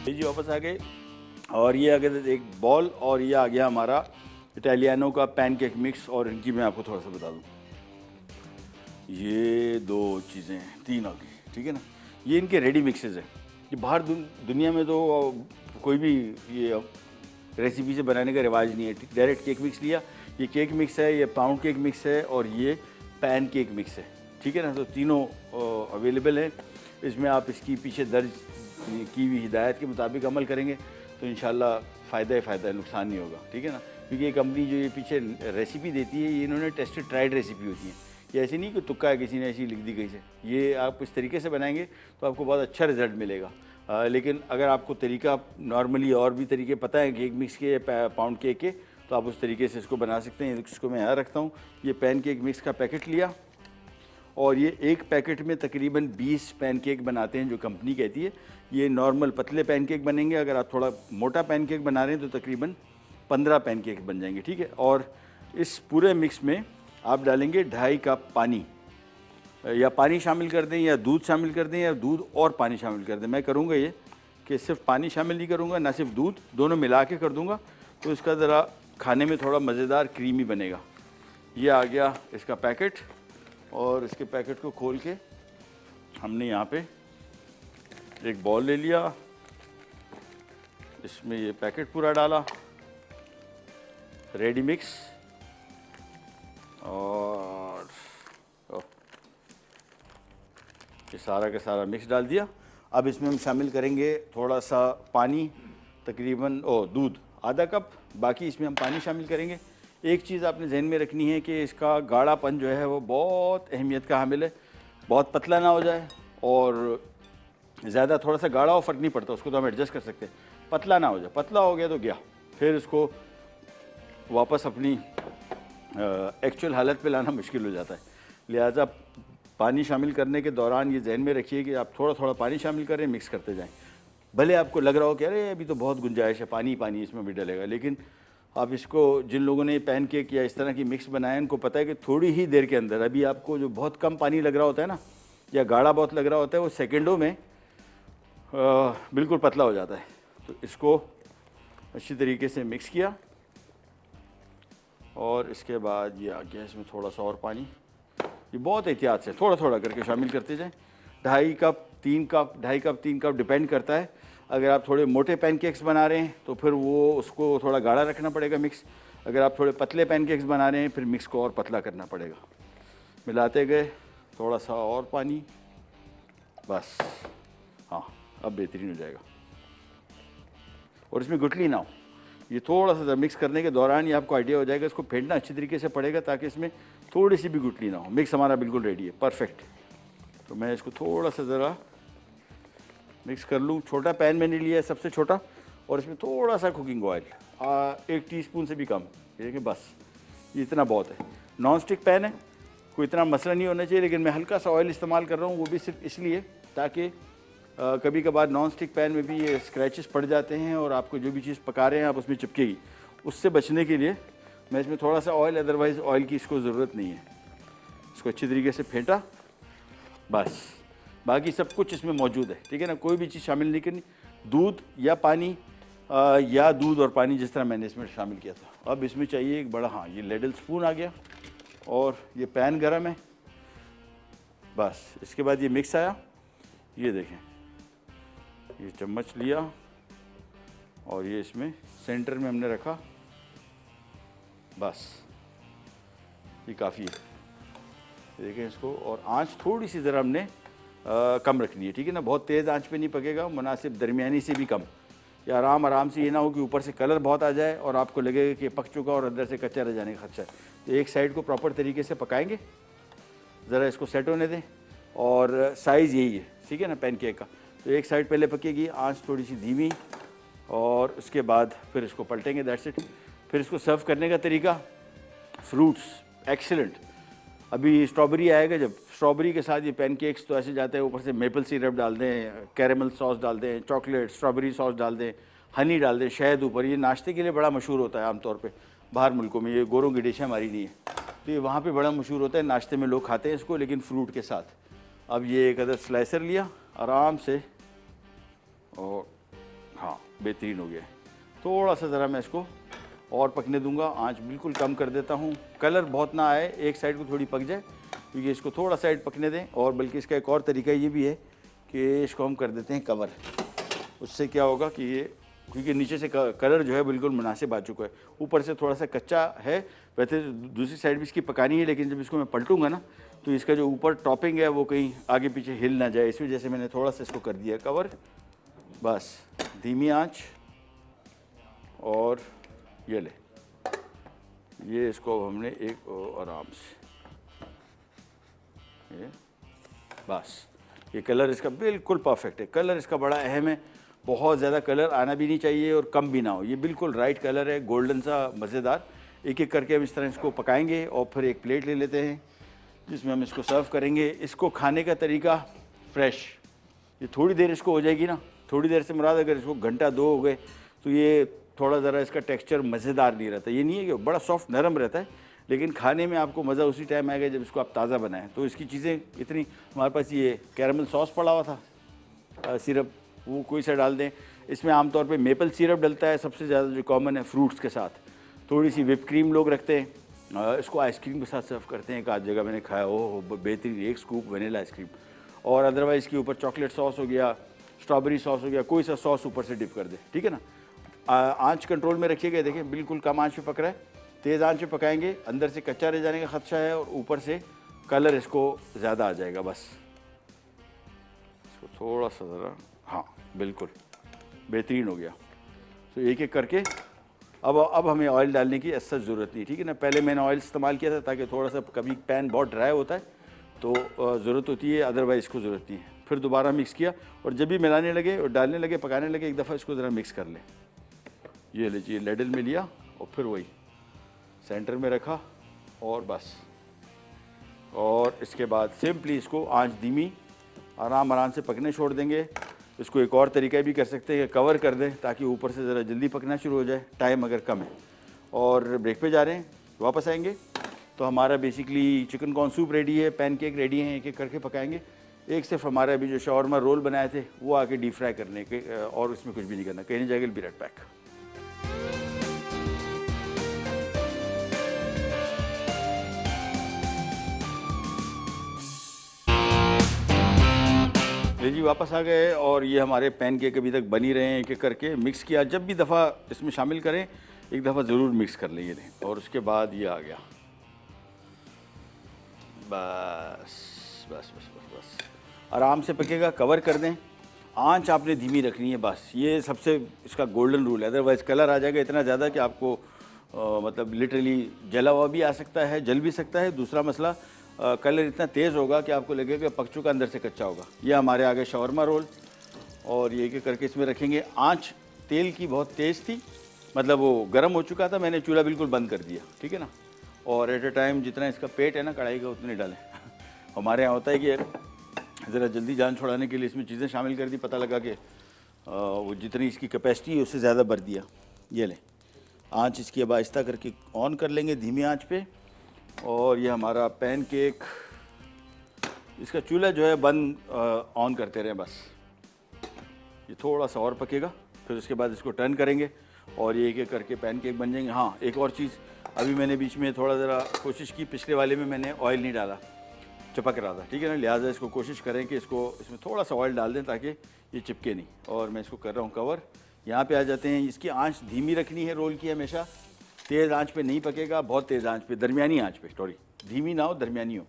जी वापस आ गए और ये आ गया एक बॉल और ये आ गया हमारा इटालियनों का पैनकेक मिक्स। और इनकी मैं आपको थोड़ा सा बता दूँ, ये 2 चीज़ें 3 आ गई, ठीक है ना। ये इनके रेडी मिक्सेज हैं। ये बाहर दुनिया में तो कोई भी ये रेसिपी से बनाने का रिवाज नहीं है। डायरेक्ट केक मिक्स लिया, ये केक मिक्स है, ये पाउंड केक मिक्स है और ये पैन केक मिक्स है, ठीक है ना। तो तीनों अवेलेबल है। इसमें आप इसकी पीछे दर्ज की हुई हिदायत के मुताबिक अमल करेंगे तो इंशाल्लाह फ़ायदा ही फ़ायदा है, नुकसान नहीं होगा, ठीक है ना। क्योंकि ये कंपनी जो ये पीछे रेसिपी देती है, ये इन्होंने टेस्टेड ट्राइड रेसिपी होती है। ये ऐसी नहीं कि तुक्का है, किसी ने ऐसी लिख दी कहीं से। ये आप इस तरीके से बनाएंगे तो आपको बहुत अच्छा रिजल्ट मिलेगा। लेकिन अगर आपको तरीका नॉर्मली और भी तरीके पता है केक मिक्स के, पाउंड केक के, तो आप उस तरीके से इसको बना सकते हैं। इसको मैं यहाँ रखता हूँ। ये पैन केक मिक्स का पैकेट लिया और ये एक पैकेट में तकरीबन 20 पैनकेक बनाते हैं जो कंपनी कहती है। ये नॉर्मल पतले पैनकेक बनेंगे। अगर आप थोड़ा मोटा पैनकेक बना रहे हैं तो तकरीबन 15 पैनकेक बन जाएंगे, ठीक है। और इस पूरे मिक्स में आप डालेंगे 2.5 कप पानी, या पानी शामिल कर दें या दूध शामिल कर दें या दूध और पानी शामिल कर दें। मैं करूँगा ये कि सिर्फ पानी शामिल नहीं करूँगा, ना सिर्फ दूध, दोनों मिला के कर दूँगा तो इसका ज़रा खाने में थोड़ा मज़ेदार क्रीमी बनेगा। ये आ गया इसका पैकेट और इसके पैकेट को खोल के हमने यहाँ पे एक बॉल ले लिया, इसमें ये पैकेट पूरा डाला, रेडी मिक्स, और ये सारा का सारा मिक्स डाल दिया। अब इसमें हम शामिल करेंगे थोड़ा सा पानी, तकरीबन दूध आधा कप, बाकी इसमें हम पानी शामिल करेंगे। एक चीज़ आपने जहन में रखनी है कि इसका गाढ़ापन जो है वो बहुत अहमियत का हामिल है। बहुत पतला ना हो जाए और ज़्यादा थोड़ा सा गाढ़ा हो, फ़र्क नहीं पड़ता, उसको तो हम एडजस्ट कर सकते हैं। पतला ना हो जाए, पतला हो गया तो गया, फिर इसको वापस अपनी एक्चुअल हालत पे लाना मुश्किल हो जाता है। लिहाजा पानी शामिल करने के दौरान ये जहन में रखिए कि आप थोड़ा थोड़ा पानी शामिल करें, मिक्स करते जाएं। भले आपको लग रहा हो कि अरे अभी तो बहुत गुंजाइश है, पानी पानी इसमें भी डलेगा, लेकिन आप इसको, जिन लोगों ने पैन केक या इस तरह की मिक्स बनाए उनको पता है कि थोड़ी ही देर के अंदर, अभी आपको जो बहुत कम पानी लग रहा होता है ना, या गाढ़ा बहुत लग रहा होता है, वो सेकंडों में बिल्कुल पतला हो जाता है। तो इसको अच्छी तरीके से मिक्स किया और इसके बाद ये आ गया इसमें थोड़ा सा और पानी। ये बहुत एहतियात से थोड़ा थोड़ा करके शामिल करते जाएं। 2.5 cup 3 cup 2.5 cup 3 cup depend करता है। अगर आप थोड़े मोटे पैनकेक्स बना रहे हैं तो फिर वो उसको थोड़ा गाढ़ा रखना पड़ेगा मिक्स। अगर आप थोड़े पतले पैनकेक्स बना रहे हैं फिर मिक्स को और पतला करना पड़ेगा। मिलाते गए, थोड़ा सा और पानी, बस। हाँ, अब बेहतरीन हो जाएगा। और इसमें गुठली ना हो। ये थोड़ा सा मिक्स करने के दौरान ही आपको आइडिया हो जाएगा। इसको फेंटना अच्छी तरीके से पड़ेगा ताकि इसमें थोड़ी सी भी गुठली ना हो। मिक्स हमारा बिल्कुल रेडी है, परफेक्ट। तो मैं इसको थोड़ा सा ज़रा मिक्स कर लूँ। छोटा पैन मैंने लिया है, सबसे छोटा, और इसमें थोड़ा सा कुकिंग ऑयल, 1 टीस्पून से भी कम। ये देखिए, बस ये इतना बहुत है। नॉन स्टिक पैन है, कोई इतना मसला नहीं होना चाहिए, लेकिन मैं हल्का सा ऑयल इस्तेमाल कर रहा हूँ, वो भी सिर्फ इसलिए ताकि कभी कभार नॉन स्टिक पैन में भी ये स्क्रैचेस पड़ जाते हैं और आपको जो भी चीज़ पका रहे हैं आप उसमें चिपकेगी। उससे बचने के लिए मैं इसमें थोड़ा सा ऑयल, अदरवाइज़ ऑयल की इसको ज़रूरत नहीं है। इसको अच्छी तरीके से फेंटा, बस। बाकी सब कुछ इसमें मौजूद है, ठीक है ना। कोई भी चीज़ शामिल नहीं करनी। दूध या पानी, या दूध और पानी, जिस तरह मैंने इसमें शामिल किया था। अब इसमें चाहिए एक बड़ा, हाँ, ये लेडल स्पून आ गया और ये पैन गरम है, बस। इसके बाद ये मिक्स आया, ये देखें, ये चम्मच लिया और ये इसमें सेंटर में हमने रखा, बस। ये काफ़ी है। देखें इसको, और आंच थोड़ी सी ज़रा हमने कम रखनी है, ठीक है ना। बहुत तेज़ आंच पे नहीं पकेगा, मुनासिब दरमियानी से भी कम। या आराम से, ये ना हो कि ऊपर से कलर बहुत आ जाए और आपको लगेगा कि पक चुका और अंदर से कच्चा रह जाने का खदशा है। तो एक साइड को प्रॉपर तरीके से पकाएंगे, ज़रा इसको सेट होने दें। और साइज़ यही है, ठीक है ना, पैनकेक का। तो एक साइड पहले पकेगी, आंच थोड़ी सी धीमी, और उसके बाद फिर इसको पलटेंगे, दैट्स इट। फिर इसको सर्व करने का तरीका, फ्रूट्स एक्सीलेंट। अभी स्ट्रॉबेरी आएगा, जब स्ट्रॉबेरी के साथ ये पैनकेक्स तो ऐसे जाते हैं, ऊपर से मेपल सिरप डाल दें, कैरेमल सॉस डाल दें, चॉकलेट स्ट्रॉबेरी सॉस डाल दें, हनी डाल दें, शहद ऊपर। ये नाश्ते के लिए बड़ा मशहूर होता है आमतौर पे बाहर मुल्कों में। ये गोरों की डिश हमारी नहीं है, तो ये वहाँ पे बड़ा मशहूर होता है, नाश्ते में लोग खाते हैं इसको, लेकिन फ्रूट के साथ। अब ये एक अदर स्लाइसर लिया आराम से, और हाँ, बेहतरीन हो गया है। थोड़ा सा ज़रा मैं इसको और पकने दूंगा, आंच बिल्कुल कम कर देता हूँ। कलर बहुत ना आए, एक साइड को थोड़ी पक जाए, क्योंकि इसको थोड़ा साइड पकने दें। और बल्कि इसका एक और तरीका ये भी है कि इसको हम कर देते हैं कवर। उससे क्या होगा कि ये, क्योंकि नीचे से कलर जो है बिल्कुल मुनासिब आ चुका है, ऊपर से थोड़ा सा कच्चा है। वैसे दूसरी साइड भी इसकी पकानी है, लेकिन जब इसको मैं पलटूंगा ना, तो इसका जो ऊपर टॉपिंग है वो कहीं आगे पीछे हिल ना जाए, इस वजह से मैंने थोड़ा सा इसको कर दिया कवर, बस। धीमी आँच, और ये ले, ये इसको हमने एक आराम से, ये बस। ये कलर इसका बिल्कुल परफेक्ट है। कलर इसका बड़ा अहम है, बहुत ज़्यादा कलर आना भी नहीं चाहिए और कम भी ना हो। ये बिल्कुल राइट कलर है, गोल्डन सा, मज़ेदार। एक एक करके हम इस तरह इसको पकाएंगे और फिर एक प्लेट ले लेते हैं जिसमें हम इसको सर्व करेंगे। इसको खाने का तरीका फ्रेश, ये थोड़ी देर इसको हो जाएगी ना, थोड़ी देर से मुराद अगर इसको घंटा 2 हो गए तो ये थोड़ा ज़रा इसका टेक्सचर मज़ेदार नहीं रहता। ये नहीं है कि बड़ा सॉफ्ट नरम रहता है, लेकिन खाने में आपको मज़ा उसी टाइम आएगा जब इसको आप ताज़ा बनाएं। तो इसकी चीज़ें इतनी, हमारे पास ये कैरेमल सॉस पड़ा हुआ था, सिरप, वो कोई सा डाल दें। इसमें आमतौर पे मेपल सिरप डलता है, सबसे ज़्यादा जो कॉमन है फ्रूट्स के साथ। थोड़ी सी व्हिप क्रीम लोग रखते हैं, इसको आइसक्रीम के साथ सर्व करते हैं। एक आध जगह मैंने खाया, ओह बेहतरीन, 1 स्कूप वनीला आइसक्रीम। और अदरवाइज़ इसके ऊपर चॉकलेट सॉस हो गया, स्ट्रॉबेरी सॉस हो गया, कोई सा सॉस ऊपर से डिप कर दे, ठीक है ना। आँच कंट्रोल में रखिएगा, देखिए बिल्कुल कम आँच पे पक रहा है। तेज़ आंच पे पकाएंगे, अंदर से कच्चा रह जाने का खदशा है और ऊपर से कलर इसको ज़्यादा आ जाएगा, बस। इसको थोड़ा सा ज़रा, हाँ बिल्कुल बेहतरीन हो गया। तो एक एक करके अब हमें ऑयल डालने की ऐसा ज़रूरत नहीं, ठीक है ना। पहले मैंने ऑयल इस्तेमाल किया था ताकि थोड़ा सा, कभी पैन बहुत ड्राई होता है तो ज़रूरत होती है, अदरवाइज़ इसको ज़रूरत नहीं है। फिर दोबारा मिक्स किया और जब भी मिलाने लगे और डालने लगे, पकाने लगे, एक दफ़ा इसको ज़रा मिक्स कर लें। ये लीजिए, लेडल में लिया और फिर वही सेंटर में रखा और बस। और इसके बाद सिंपली इसको आंच धीमी, आराम से पकने छोड़ देंगे। इसको एक और तरीका भी कर सकते हैं, कवर कर दें ताकि ऊपर से ज़रा जल्दी पकना शुरू हो जाए, टाइम अगर कम है। और ब्रेक पे जा रहे हैं, वापस आएंगे तो हमारा basically chicken corn soup ready है, पैनकेक रेडी हैं, एक एक करके पकाएंगे। एक सिर्फ हमारे अभी जो शॉर्मा रोल बनाए थे वो आके डीप फ्राई करने के, और इसमें कुछ भी नहीं करना, कहीं नहीं जाएगा। B right back. जी वापस आ गए और ये हमारे पैन केक अभी तक बनी रहे हैं, एक एक करके मिक्स किया। जब भी दफ़ा इसमें शामिल करें एक दफ़ा ज़रूर मिक्स कर लेंगे और उसके बाद ये आ गया। बस बस बस बस बस आराम से पकेगा, कवर कर दें। आंच आपने धीमी रखनी है, बस ये सबसे इसका गोल्डन रूल है। अदरवाइज़ कलर आ जाएगा इतना ज़्यादा कि आपको मतलब लिटरली जला हुआ भी आ सकता है, जल भी सकता है। दूसरा मसला कलर इतना तेज़ होगा कि आपको लगेगा पक चुका, अंदर से कच्चा होगा। ये हमारे आगे शॉर्मा रोल, और ये एक करके इसमें रखेंगे। आंच तेल की बहुत तेज़ थी, मतलब वो गर्म हो चुका था, मैंने चूल्हा बिल्कुल बंद कर दिया, ठीक है ना। और एट ए टाइम जितना इसका पेट है ना कढ़ाई का उतने डालें। हमारे यहाँ होता है कि ज़रा जल्दी जान छुड़ाने के लिए इसमें चीज़ें शामिल कर दी, पता लगा कि वो जितनी इसकी कैपेसिटी है उससे ज़्यादा भर दिया। ये लें, आंच इसकी अब आहिस्ता करके ऑन कर लेंगे धीमी आंच पे। और ये हमारा पैन केक, इसका चूल्हा जो है बंद ऑन करते रहें बस। ये थोड़ा सा और पकेगा, फिर उसके बाद इसको टर्न करेंगे और ये एक एक करके पैन केक बन जाएंगे। हाँ, एक और चीज़, अभी मैंने बीच में थोड़ा ज़रा कोशिश की, पिछले वाले में मैंने ऑयल नहीं डाला, चिपक रहा था, ठीक है ना। लिहाजा इसको कोशिश करें कि इसको इसमें थोड़ा सा ऑयल डाल दें ताकि ये चिपके नहीं। और मैं इसको कर रहा हूँ कवर। यहाँ पे आ जाते हैं। इसकी आंच धीमी रखनी है रोल की हमेशा, तेज़ आंच पे नहीं पकेगा, बहुत तेज़ आंच पे, दरमियानी आंच पे, सॉरी धीमी ना हो दरमियानी हो।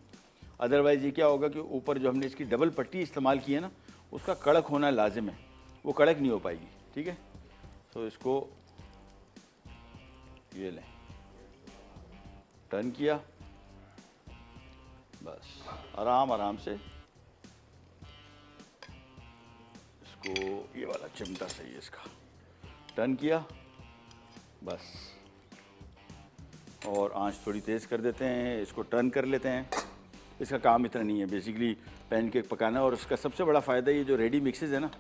अदरवाइज़ ये क्या होगा कि ऊपर जो हमने इसकी डबल पट्टी इस्तेमाल की है ना, उसका कड़क होना लाजिम है, वो कड़क नहीं हो पाएगी, ठीक है। तो इसको ये लें, टर्न किया, बस आराम आराम से इसको, ये वाला चिमटा सही है इसका, टर्न किया बस। और आंच थोड़ी तेज़ कर देते हैं, इसको टर्न कर लेते हैं। इसका काम इतना नहीं है बेसिकली पैन केक पकाना। और उसका सबसे बड़ा फ़ायदा ये जो रेडी मिक्सेस है ना,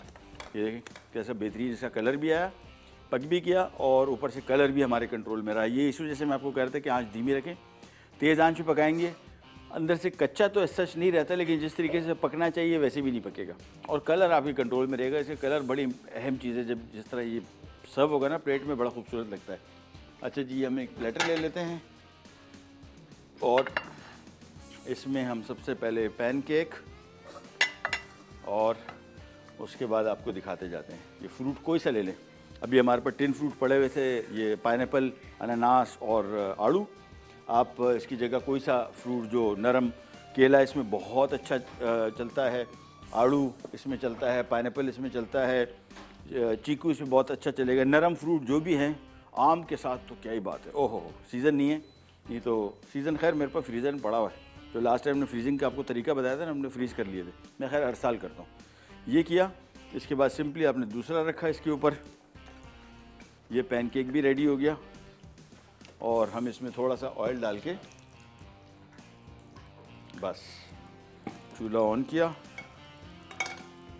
ये देखें कैसा बेहतरीन इसका कलर भी आया, पक भी किया और ऊपर से कलर भी हमारे कंट्रोल में रहा। ये इस वजह से मैं आपको कह रहा था कि आंच धीमी रखें, तेज़ आंच पे पकाएंगे अंदर से कच्चा तो सच नहीं रहता, लेकिन जिस तरीके से पकना चाहिए वैसे भी नहीं पकेगा और कलर आपके कंट्रोल में रहेगा। इसका कलर बड़ी अहम चीज़ है, जब जिस तरह ये सर्व होगा ना प्लेट में बड़ा खूबसूरत लगता है। अच्छा जी, हम एक प्लेटर ले लेते हैं और इसमें हम सबसे पहले पैन केक और उसके बाद आपको दिखाते जाते हैं। ये फ्रूट कोई सा ले लें, अभी हमारे पास 10 फ्रूट पड़े हुए थे, ये पाइनएप्पल, अनानास और आड़ू। आप इसकी जगह कोई सा फ्रूट जो नरम, केला इसमें बहुत अच्छा चलता है, आड़ू इसमें चलता है, पाइनएप्पल इसमें चलता है, चीकू इसमें बहुत अच्छा चलेगा। नरम फ्रूट जो भी हैं, आम के साथ तो क्या ही बात है। ओहो, सीज़न नहीं है, नहीं तो सीज़न खैर मेरे पास फ्रीज़र में पड़ा हुआ है। जो लास्ट टाइम ने फ्रीजिंग का आपको तरीका बताया था ना, हमने फ्रीज़ कर लिए थे, मैं खैर हर साल करता हूँ। ये किया, इसके बाद सिंपली आपने दूसरा रखा इसके ऊपर। ये पैन केक भी रेडी हो गया और हम इसमें थोड़ा सा ऑयल डाल के बस चूल्हा ऑन किया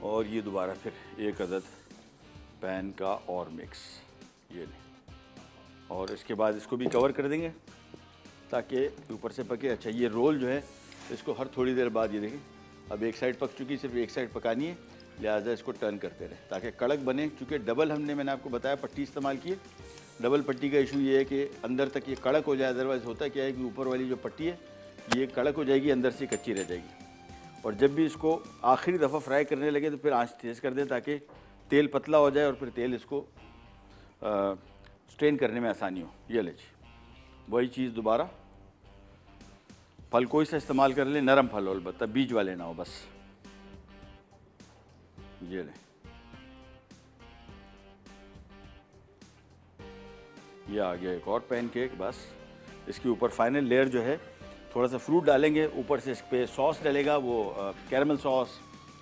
और ये दोबारा फिर एक अदद पैन का और मिक्स, ये लें, और इसके बाद इसको भी कवर कर देंगे ताकि ऊपर से पके। अच्छा, ये रोल जो है इसको हर थोड़ी देर बाद, ये देखें अब एक साइड पक चुकी, सिर्फ एक साइड पकानी है, लिहाजा इसको टर्न करते रहे ताकि कड़क बने। क्योंकि डबल मैंने आपको बताया पट्टी इस्तेमाल की है। डबल पट्टी का इशू ये है कि अंदर तक ये कड़क हो जाए, अदरवाइज़ होता क्या है कि ऊपर वाली जो पट्टी है ये कड़क हो जाएगी, अंदर से कच्ची रह जाएगी। और जब भी इसको आखिरी दफ़ा फ्राई करने लगे तो फिर आंच तेज़ कर दें ताकि तेल पतला हो जाए और फिर तेल इसको स्ट्रेन करने में आसानी हो। ये ले जी, वही चीज़ दोबारा, फल कोई सा इस्तेमाल कर लें, नरम फल हो, अलबत्ता बीज वाले ना हो बस। ये लें, ये आ गया एक और पैन केक। बस इसके ऊपर फाइनल लेयर जो है थोड़ा सा फ्रूट डालेंगे, ऊपर से इस पर सॉस डलेगा, वो caramel sauce,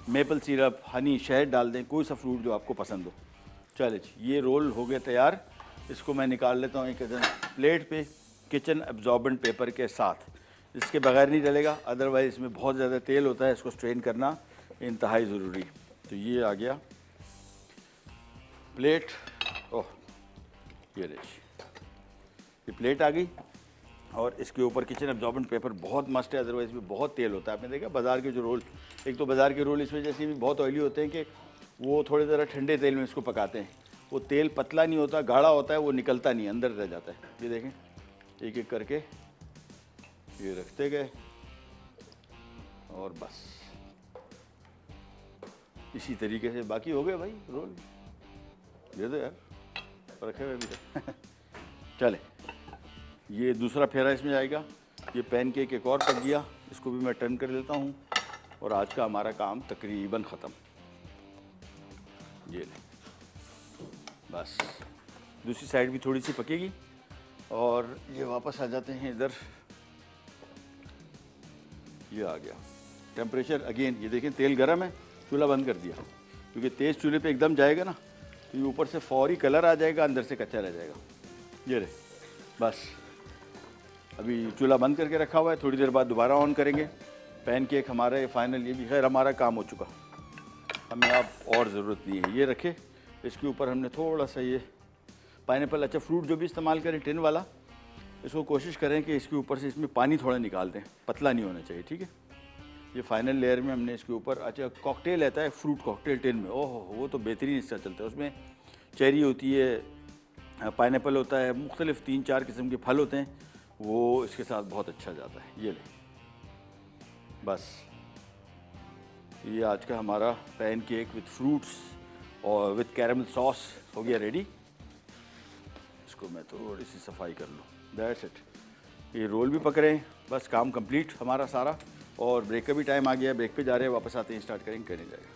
maple syrup, Honey, शहद डाल दें, कोई सा फ्रूट जो आपको पसंद हो। चले जी, ये रोल हो गया तैयार। इसको मैं निकाल लेता हूँ एक प्लेट पे किचन एब्जॉर्बेंट पेपर के साथ। इसके बगैर नहीं डलेगा, अदरवाइज़ इसमें बहुत ज़्यादा तेल होता है, इसको स्ट्रेन करना इंतहाई ज़रूरी। तो ये आ गया प्लेट। ओह, ये ले, ये प्लेट आ गई और इसके ऊपर किचन एब्जॉर्बेंट पेपर बहुत मस्ट है, अदरवाइज़ भी बहुत तेल होता है। आपने देखा बाज़ार के जो रोल, एक तो बाज़ार के रोल इस वजह से भी बहुत ऑयली होते हैं कि वो थोड़े ज़रा ठंडे तेल में इसको पकाते हैं, वो तेल पतला नहीं होता, गाढ़ा होता है, वो निकलता नहीं, अंदर रह जाता है। ये देखें, एक एक करके ये रखते गए और बस इसी तरीके से बाकी हो गए भाई रोल। दे दो यार, रखे हुए अभी तक। चले, ये दूसरा फेरा इसमें जाएगा। ये पैन केक एक और पक गया, इसको भी मैं टर्न कर लेता हूँ और आज का हमारा काम तकरीबन ख़त्म। ये ले, बस दूसरी साइड भी थोड़ी सी पकेगी और ये वापस आ जाते हैं इधर। ये आ गया टेम्परेचर अगेन, ये देखें तेल गर्म है, चूल्हा बंद कर दिया, क्योंकि तेज़ चूल्हे पे एकदम जाएगा ना तो ये ऊपर से फौरी कलर आ जाएगा, अंदर से कच्चा रह जाएगा। ये रहे, बस अभी चूल्हा बंद करके रखा हुआ है, थोड़ी देर बाद दोबारा ऑन करेंगे। पैन केक हमारा ये फाइनल, ये भी खैर हमारा काम हो चुका, हमें अब और ज़रूरत नहीं है। ये रखे, इसके ऊपर हमने थोड़ा सा ये पाइनएप्पल, अच्छा फ्रूट जो भी इस्तेमाल करें टिन वाला, इसको कोशिश करें कि इसके ऊपर से इसमें पानी थोड़ा निकाल दें, पतला नहीं होना चाहिए, ठीक है। ये फाइनल लेयर में हमने इसके ऊपर, अच्छा कॉकटेल रहता है, फ्रूट कॉकटेल टिन में, ओहो वो तो बेहतरीन इसका चलता है। उसमें चेरी होती है, पाइनएप्पल होता है, मुख्तलिफ 3-4 किस्म के फल होते हैं, वो इसके साथ बहुत अच्छा जाता है। ये ले, बस ये आज का हमारा पैन केक विद फ्रूट्स और विद कैरेमल सॉस हो गया रेडी। इसको मैं थोड़ी सी सफाई कर लूँ, दैट्स इट। ये रोल भी पक रहे हैं, बस काम कंप्लीट हमारा सारा। और ब्रेक का भी टाइम आ गया है, ब्रेक पे जा रहे हैं, वापस आते हैं स्टार्ट करेंगे, करने जाएगा।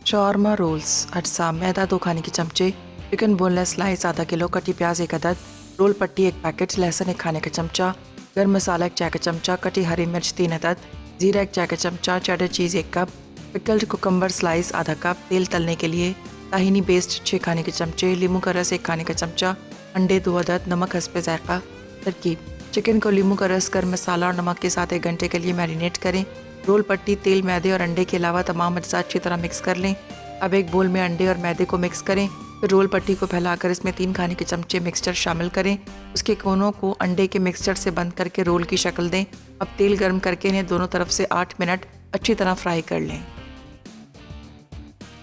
शॉर्मा रोल्स, अज्जा मैदा 2 खाने के चमचे, चिकन बोनलेस स्लाइस आधा किलो, कटी प्याज 1 अदद, रोल पट्टी 1 पैकेट, लहसुन 1 खाने का चमचा, गर्म मसाला 1 चाय का चमचा, कटी हरी मिर्च 3 अदद, जीरा 1 चाय का चमचा, चेडर चीज़ 1 कप, पिकल्ड कुकम्बर स्लाइस आधा कप, तेल तलने के लिए, ताहिनी पेस्ट 6 खाने के चमचे, लीमू का रस 1 खाने का चमचा, अंडे 2 अदद, नमक हस्बे जायका। तरकीब, चिकन को लीमू का रस, गर्म मसाला और नमक के साथ 1 घंटे के लिए मैरिनेट करें। रोल पट्टी, तेल, मैदे और अंडे के अलावा तमाम अज्जा अच्छी तरह मिक्स कर लें। अब एक बोल में अंडे और मैदे को मिक्स करें, फिर रोल पट्टी को फैलाकर इसमें 3 खाने के चमचे मिक्सचर शामिल करें। उसके कोनों को अंडे के मिक्सचर से बंद करके रोल की शक्ल दें। अब तेल गर्म करके इन्हें दोनों तरफ से 8 मिनट अच्छी तरह फ्राई कर लें।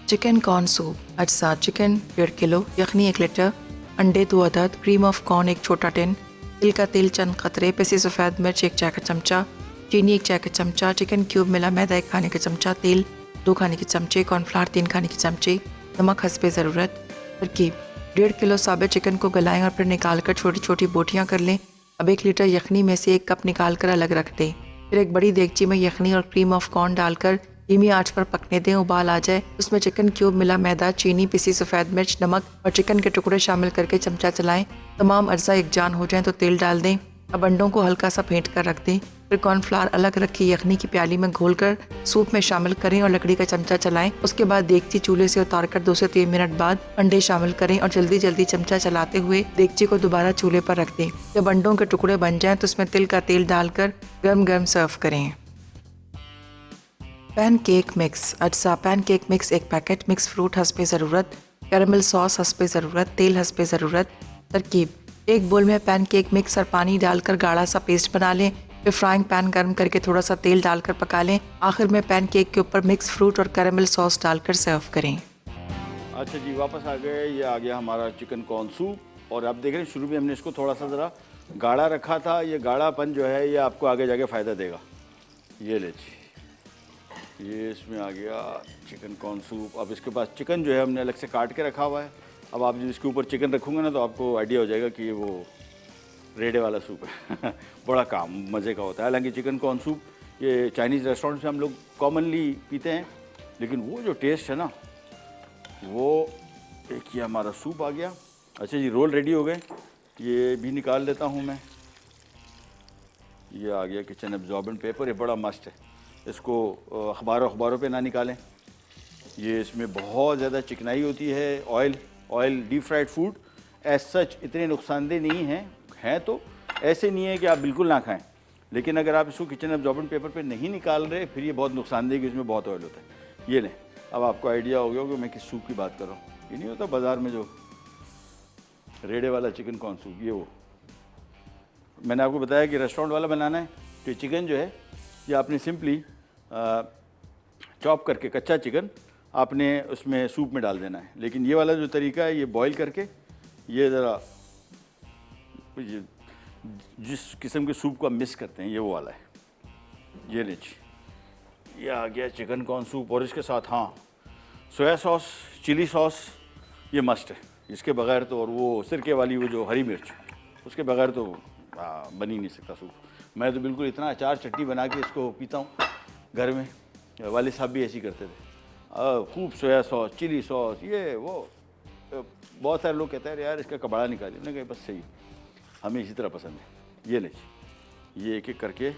चिकन कॉर्न सूप, अज्जा चिकन 1.5 किलो, यखनी 1 लीटर, अंडे 2 अदद, क्रीम ऑफ कॉर्न 1 छोटा टिन, तिल का तेल चंद कतरे, पिसी सफ़ेद मिर्च 1 चाय का चमचा, चीनी 1 चाय का चमचा, चिकन क्यूब मिला मैदा 1 खाने का चमचा, तेल 2 खाने के चमचे, कॉर्नफ्लावर 3 खाने के चमचे, नमक हस्बे ज़रूरत। तरकीब, 1.5 किलो साबित चिकन को गलाएं और फिर निकाल कर छोटी छोटी बोटियाँ कर लें। अब 1 लीटर यखनी में से 1 कप निकाल कर अलग रख दें। फिर एक बड़ी देगची में यखनी और क्रीम ऑफ कॉर्न डालकर धीमी आंच पर पकने दें। उबाल आ जाए, उसमें चिकन क्यूब मिला मैदा, चीनी, पिसी सफ़ेद मिर्च, नमक और चिकन के टुकड़े शामिल करके चमचा चलाएं। तमाम अज्जा एकजान हो जाएं तो तेल डाल दें। अब अंडों को हल्का सा फेंट कर रख दें। फिर कॉर्नफ्लावर अलग रखी यखनी की प्याली में घोलकर सूप में शामिल करें और लकड़ी का चमचा चलाएं। उसके बाद देगची चूल्हे से उतारकर 2 से 3 मिनट बाद अंडे शामिल करें और जल्दी जल्दी चमचा चलाते हुए देगची को दोबारा चूल्हे पर रख दें। जब अंडों के टुकड़े बन जाएं तो उसमें तिल का तेल डालकर गर्म गर्म सर्व करें। पैन केक मिक्स, अज्जा pancake mix 1 packet, mix fruit हस्बे ज़रूरत, कैरेमल सॉस हस्बे ज़रूरत, तेल हस्बे ज़रूरत। तरकीब, एक बोल में पैन केक मिक्स और पानी डालकर गाढ़ा सा पेस्ट बना लें। फिर फ्राइंग पैन गर्म करके थोड़ा सा तेल डालकर पका लें। आखिर में पैन केक के ऊपर मिक्स फ्रूट और कैरेमल सॉस डालकर सर्व करें। अच्छा जी, वापस आ गए। ये आ गया हमारा चिकन कॉर्न सूप। और आप देख रहे हैं शुरू में हमने इसको थोड़ा सा ज़रा गाढ़ा रखा था। ये गाढ़ापन जो है ये आपको आगे जाके फ़ायदा देगा। ये ले जी, ये इसमें आ गया चिकन कॉर्न सूप। अब इसके पास चिकन जो है हमने अलग से काट के रखा हुआ है। अब आप जब इसके ऊपर चिकन रखोगे ना तो आपको आइडिया हो जाएगा कि ये वो रेडे वाला सूप है। बड़ा काम मज़े का होता है। हालांकि चिकन कॉर्न सूप ये चाइनीज़ रेस्टोरेंट से हम लोग कॉमनली पीते हैं, लेकिन वो जो टेस्ट है ना, वो एक ही हमारा सूप आ गया। अच्छा जी, रोल रेडी हो गए, ये भी निकाल लेता हूँ मैं। ये आ गया किचन एब्जॉर्बेंट पेपर, ये बड़ा मस्त है। इसको अखबारों पे ना निकालें, ये इसमें बहुत ज़्यादा चिकनाई होती है। Oil deep fried food as such इतने नुकसानदेह नहीं हैं तो ऐसे नहीं है कि आप बिल्कुल ना खाएं, लेकिन अगर आप इसको किचन एब्जॉर्बेंट पेपर पे नहीं निकाल रहे फिर ये बहुत नुकसानदेह कि इसमें बहुत ऑयल होता है। ये लें, अब आपको आइडिया हो गया होगा मैं किस सूप की बात कर रहा हूँ। ये नहीं होता बाज़ार में जो रेड़े वाला चिकन कॉर्न सूप, ये वो मैंने आपको बताया कि रेस्टोरेंट वाला बनाना है। तो चिकन जो है ये आपने सिंपली चॉप करके कच्चा चिकन आपने उसमें सूप में डाल देना है। लेकिन ये वाला जो तरीका है ये बॉईल करके ये ज़रा ये जिस किस्म के सूप को आप मिस करते हैं ये वो वाला है। ये लीजिए, ये आ गया चिकन कॉर्न सूप। और इसके साथ हाँ सोया सॉस, चिली सॉस ये मस्ट है, इसके बगैर तो, और वो सिरके वाली वो जो हरी मिर्च उसके बगैर तो बन ही नहीं सकता सूप। मैं तो बिल्कुल इतना अचार चटनी बना के इसको पीता हूँ घर में। वाले साहब भी ऐसी करते थे, खूब सोया सॉस, चिली सॉस, ये वो। बहुत सारे लोग कहते हैं यार इसका कबाड़ा निकालिए, मैंने कहा बस सही, हमें इसी तरह पसंद है। ये लीजिए, ये एक एक करके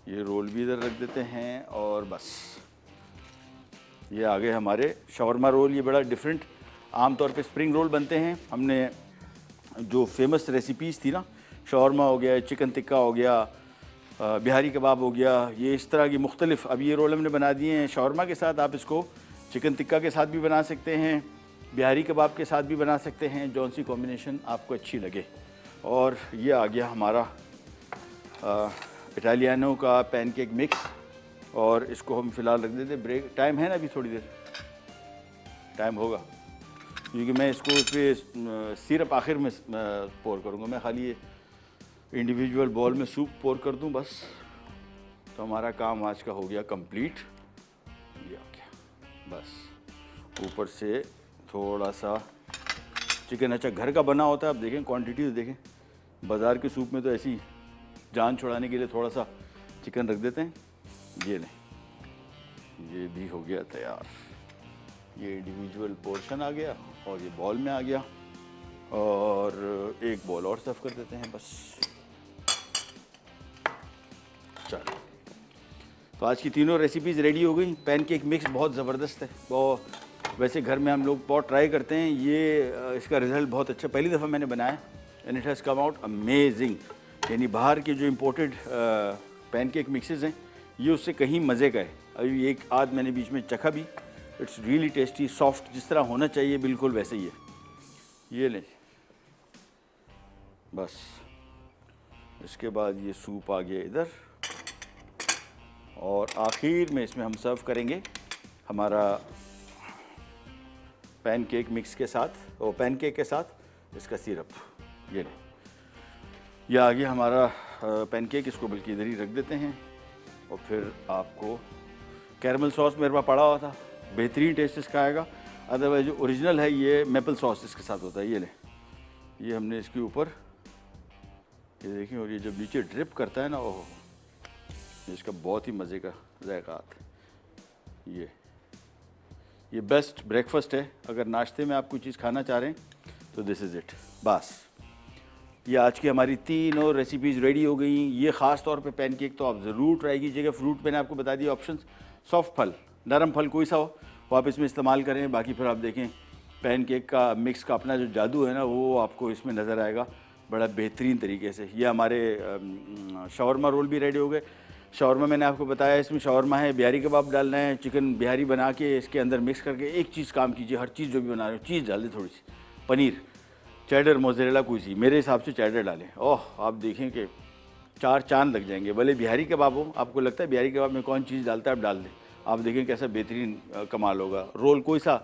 ये रोल भी इधर रख देते हैं और बस ये आ गए हमारे शवरमा रोल। ये बड़ा डिफरेंट, आमतौर पे स्प्रिंग रोल बनते हैं। हमने जो फेमस रेसिपीज़ थी ना, शवरमा हो गया, चिकन टिक्का हो गया, बिहारी कबाब हो गया, ये इस तरह की मुख्तलिफ, अब ये रोल हमने बना दिए हैं शवरमा के साथ। आप इसको चिकन टिक्का के साथ भी बना सकते हैं, बिहारी कबाब के साथ भी बना सकते हैं, जौन सी कॉम्बिनेशन आपको अच्छी लगे। और ये आ गया हमारा इटालियानो का पैनकेक मिक्स, और इसको हम फ़िलहाल रख देते। ब्रेक टाइम है ना, अभी थोड़ी देर टाइम होगा, क्योंकि मैं इसको इस पर सिरप आखिर में पोर करूँगा। मैं खाली ये इंडिविजुअल बॉल में सूप पोर कर दूं बस, तो हमारा काम आज का हो गया कंप्लीट। ये आ गया बस, ऊपर से थोड़ा सा चिकन अच्छा घर का बना होता है। आप देखें क्वांटिटी तो देखें, बाज़ार के सूप में तो ऐसी जान छुड़ाने के लिए थोड़ा सा चिकन रख देते हैं। ये लें, ये भी हो गया तैयार। ये इंडिविजुअल पोर्शन आ गया और ये बॉल में आ गया, और एक बॉल और सर्व कर देते हैं बस। चलो, तो आज की तीनों रेसिपीज़ रेडी हो गई। पैनकेक मिक्स बहुत ज़बरदस्त है, वो वैसे घर में हम लोग बहुत ट्राई करते हैं। ये इसका रिज़ल्ट बहुत अच्छा, पहली दफ़ा मैंने बनाया and it has come out amazing. यानी बाहर के जो इम्पोर्टेड पैनकेक मिक्सेस हैं ये उससे कहीं मज़े का है। अभी एक आध मैंने बीच में चखा भी, इट्स रियली टेस्टी, सॉफ्ट, जिस तरह होना चाहिए बिल्कुल वैसे ही है। ये लें बस, इसके बाद ये सूप आ गया इधर, और आखिर में इसमें हम सर्व करेंगे हमारा पैनकेक मिक्स के साथ, और पैनकेक के साथ इसका सिरप। ये लें, ये आ गया हमारा पैनकेक। इसको बल्कि इधर ही रख देते हैं, और फिर आपको कैरमल सॉस मेरे पास पड़ा हुआ था, बेहतरीन टेस्ट इसका आएगा। अदरवाइज जो ओरिजिनल है ये मेपल सॉस इसके साथ होता है। ये लें, ये हमने इसके ऊपर, ये देखिए, और ये जब नीचे ड्रिप करता है ना, ओह, इसका बहुत ही मज़े का जायका आता है। ये बेस्ट ब्रेकफास्ट है। अगर नाश्ते में आप कोई चीज़ खाना चाह रहे हैं तो दिस इज़ इट। बस ये आज की हमारी तीनों रेसिपीज़ रेडी हो गई। ये ख़ास तौर पे पैनकेक तो आप ज़रूर ट्राई कीजिएगा। फ्रूट मैंने आपको बता दिया ऑप्शंस, सॉफ्ट फल, नरम फल कोई सा हो वो आप इसमें इस्तेमाल करें। बाकी फिर आप देखें पैनकेक का मिक्स का अपना जो जादू है ना, वो आपको इसमें नज़र आएगा बड़ा बेहतरीन तरीके से। ये हमारे शवरमा रोल भी रेडी हो गए। शवरमा मैंने आपको बताया, इसमें शवरमा है, बिहारी कबाब डालना है, चिकन बिहारी बना के इसके अंदर मिक्स करके। एक चीज़ काम कीजिए, हर चीज़ जो भी बना रहे हो चीज़ डाल दें, थोड़ी सी पनीर, चेडर, मोज़रेला, कोई सी, मेरे हिसाब से चेडर डालें। ओह, आप देखें कि 4 चांद लग जाएंगे। भले बिहारी कबाब हो, आपको लगता है बिहारी कबाब में कौन चीज़ डालता है, आप डाल दें, आप देखें कैसा बेहतरीन कमाल होगा। रोल कोई सा,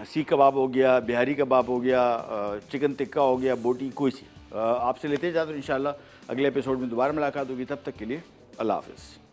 सीख कबाब हो गया, बिहारी कबाब हो गया, चिकन टिक्का हो गया, बोटी, कोई सी आपसे लेते जाते। इंशाल्लाह अगले एपिसोड में दोबारा मुलाकात होगी। तब तक के लिए अल्लाह हाफ़िज़।